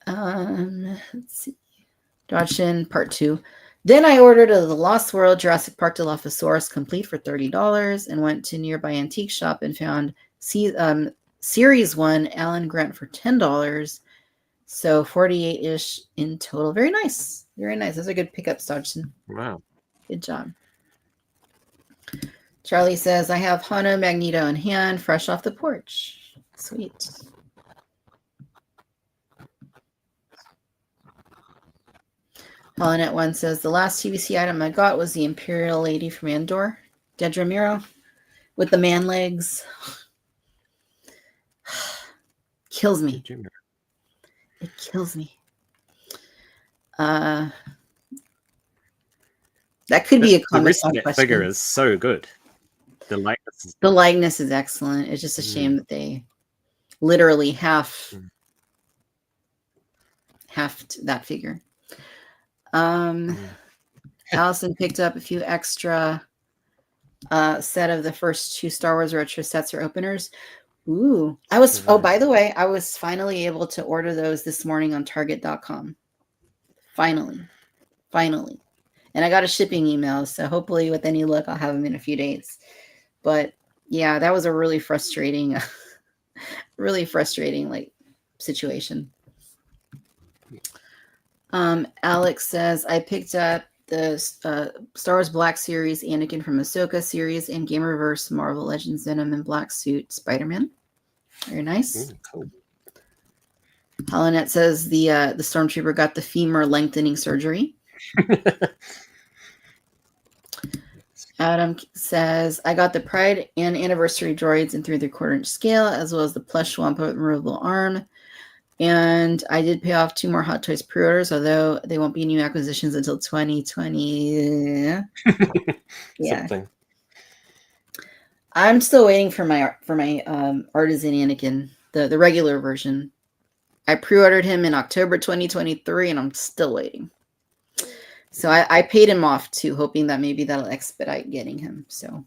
Let's see. Dodgen part 2. Then I ordered the Lost World Jurassic Park Dilophosaurus complete for $30 and went to nearby antique shop and found Series 1 Alan Grant for $10. So 48-ish in total. Very nice. Very nice. Those are good pickups, Dodgen. Wow. Good job. Charlie says, I have Hano Magneto in hand, fresh off the porch. Sweet. Holonet 1 says, the last TVC item I got was the Imperial Lady from Andor, Dedra Miro, with the man legs. Kills me. It kills me. That could be a The rest of Comic-Con that question. figure is so good. The likeness is excellent. It's just a shame that they literally halved that figure. Allison picked up a few extra set of the first 2 Star Wars retro sets or openers. Ooh, by the way, I was finally able to order those this morning on Target.com. Finally. And I got a shipping email, so hopefully with any luck, I'll have them in a few days. But yeah, that was a really frustrating, like situation. Alex says, I picked up the Star Wars Black Series Anakin from Ahsoka series and Gamerverse Marvel Legends Venom and Black Suit Spider-Man. Very nice. Cool. Holonet says the Stormtrooper got the femur lengthening surgery. Adam says, I got the Pride and Anniversary droids in 3/4-inch scale, as well as the plush Wampa removable arm. And I did pay off 2 more Hot Toys pre-orders, although they won't be new acquisitions until 2020. Yeah. Something. I'm still waiting for my Artisan Anakin, the regular version. I pre-ordered him in October 2023, and I'm still waiting. So I paid him off too, hoping that maybe that'll expedite getting him. So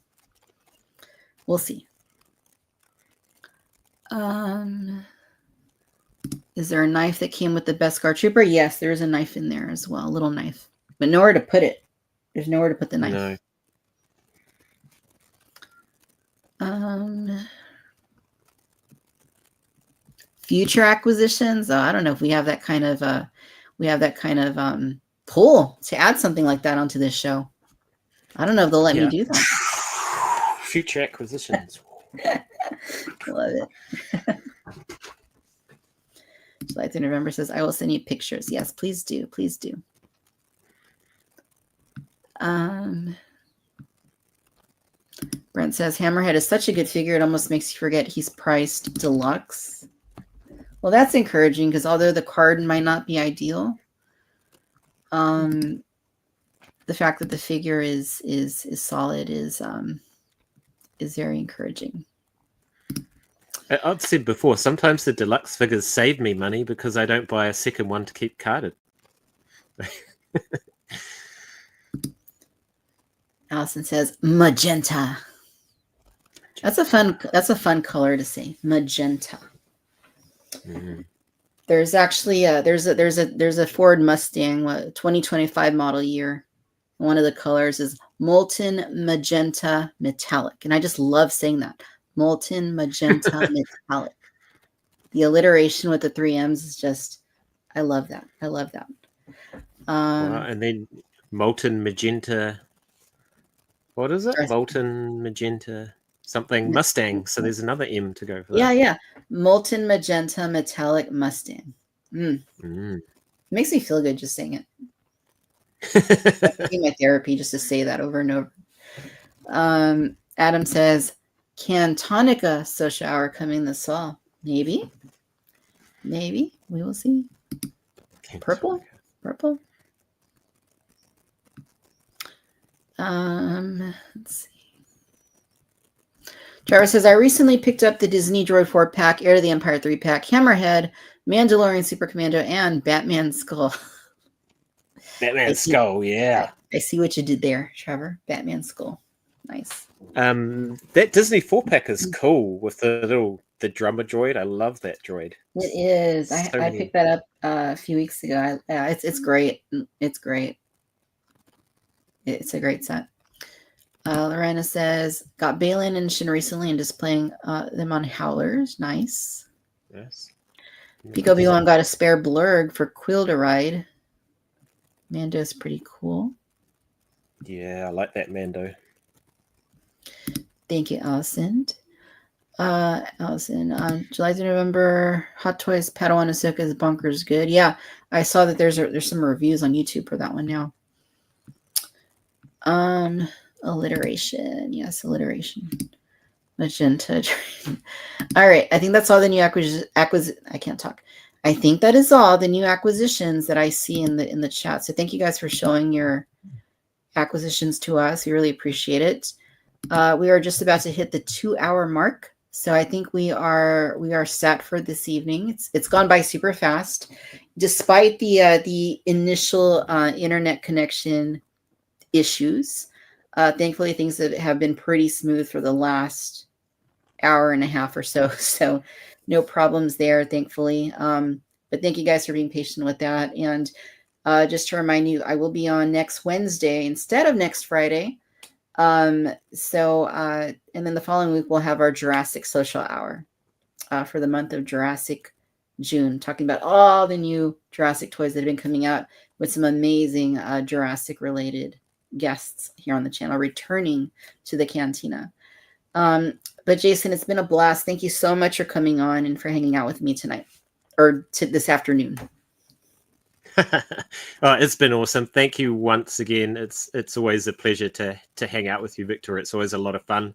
we'll see. Is there a knife that came with the Beskar Trooper? Yes, there is a knife in there as well, a little knife, but nowhere to put it. There's nowhere to put the knife. No. Future acquisitions. Oh, I don't know if we have that kind of pull to add something like that onto this show. I don't know if they'll let me do that. Future acquisitions. Love it. July through November says, I will send you pictures. Yes, please do. Please do. Brent says, Hammerhead is such a good figure, it almost makes you forget he's priced deluxe. Well, that's encouraging because although the card might not be ideal, the fact that the figure is solid is very encouraging. I've said before, sometimes the deluxe figures save me money because I don't buy a second one to keep carded. Allison says magenta. That's a fun color to say, magenta. Mm. There's actually there's a Ford Mustang 2025 model year. One of the colors is molten magenta metallic, and I just love saying that, molten magenta metallic. The alliteration with the 3 M's is just, I love that. I love that. Wow, and then molten magenta. What is it? Molten magenta something Mustang. So there's another M to go for that. Yeah. Molten magenta metallic Mustang. It makes me feel good just saying it. My therapy just to say that over and over. Adam says, Cantonica social hour coming this fall. Maybe. We will see. Purple. Let's see. Trevor says, I recently picked up the Disney Droid 4 pack, Heir to the Empire 3 pack, Hammerhead, Mandalorian Super Commando, and Batman Skull. Batman Skull, yeah. I see what you did there, Trevor. Batman Skull. Nice. That Disney 4 pack is cool with the drummer droid. I love that droid. It is. I picked that up a few weeks ago. It's great. It's great. It's a great set. Lorena says, got Balin and Shin recently and displaying them on howlers. Nice. Yes. Pico B1 got a spare blurg for Quill to ride. Mando is pretty cool. Yeah, I like that Mando. Thank you, Allison. July to November, Hot Toys Padawan Ahsoka's Bonkers good. Yeah, I saw that there's some reviews on YouTube for that one now. Alliteration. Yes, alliteration. Magenta. All right, I think that's all the new I can't talk. I think that is all the new acquisitions that I see in the chat. So thank you guys for showing your acquisitions to us. We really appreciate it. We are just about to hit the 2-hour mark. So I think we are set for this evening. It's gone by super fast, despite the initial internet connection issues. Thankfully, things have been pretty smooth for the last hour and a half or so. So no problems there, thankfully. But thank you guys for being patient with that. And just to remind you, I will be on next Wednesday instead of next Friday. And then the following week we'll have our Jurassic social hour for the month of Jurassic June, talking about all the new Jurassic toys that have been coming out with some amazing Jurassic related guests here on the channel returning to the Cantina. But Jason, it's been a blast. Thank you so much for coming on and for hanging out with me tonight or this afternoon. It's been awesome. Thank you once again. It's always a pleasure to hang out with you, Victor. It's always a lot of fun.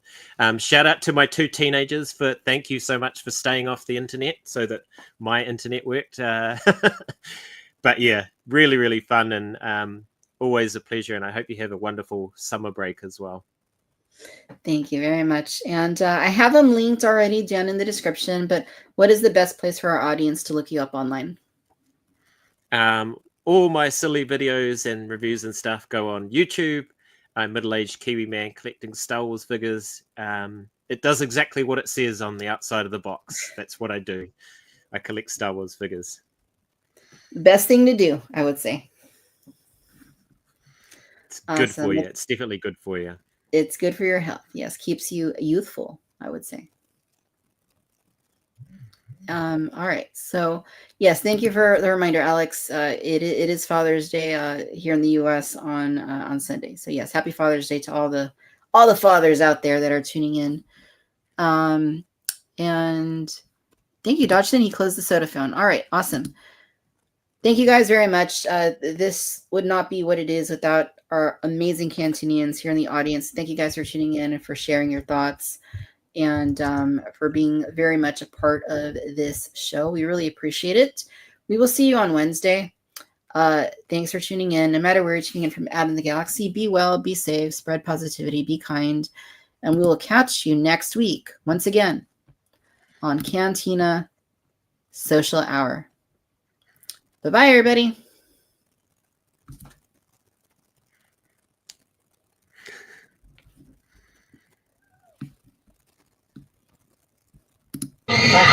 Shout out to my 2 teenagers for thank you so much for staying off the internet so that my internet worked. But yeah, really, really fun and always a pleasure. And I hope you have a wonderful summer break as well. Thank you very much. And I have them linked already down in the description, but what is the best place for our audience to look you up online? All my silly videos and reviews and stuff go on YouTube. I'm middle-aged Kiwi Man collecting Star Wars figures. It does exactly what it says on the outside of the box. That's what I do. I collect Star Wars figures. Best thing to do, I would say. It's good for you. It's definitely good for you. It's good for your health. Yes, keeps you youthful, I would say. All right. So yes, thank you for the reminder, Alex. It is Father's Day here in the U.S. on Sunday. So yes, happy Father's Day to all the fathers out there that are tuning in. And thank you, Dodgson. He closed the soda phone. All right, awesome. Thank you guys very much. This would not be what it is without our amazing Cantinians here in the audience. Thank you guys for tuning in and for sharing your thoughts and for being very much a part of this show. We really appreciate it. We will see you on Wednesday. Thanks for tuning in. No matter where you're tuning in from out in the galaxy, be well, be safe, spread positivity, be kind. And we will catch you next week, once again, on Cantina Social Hour. Bye-bye, everybody. Thank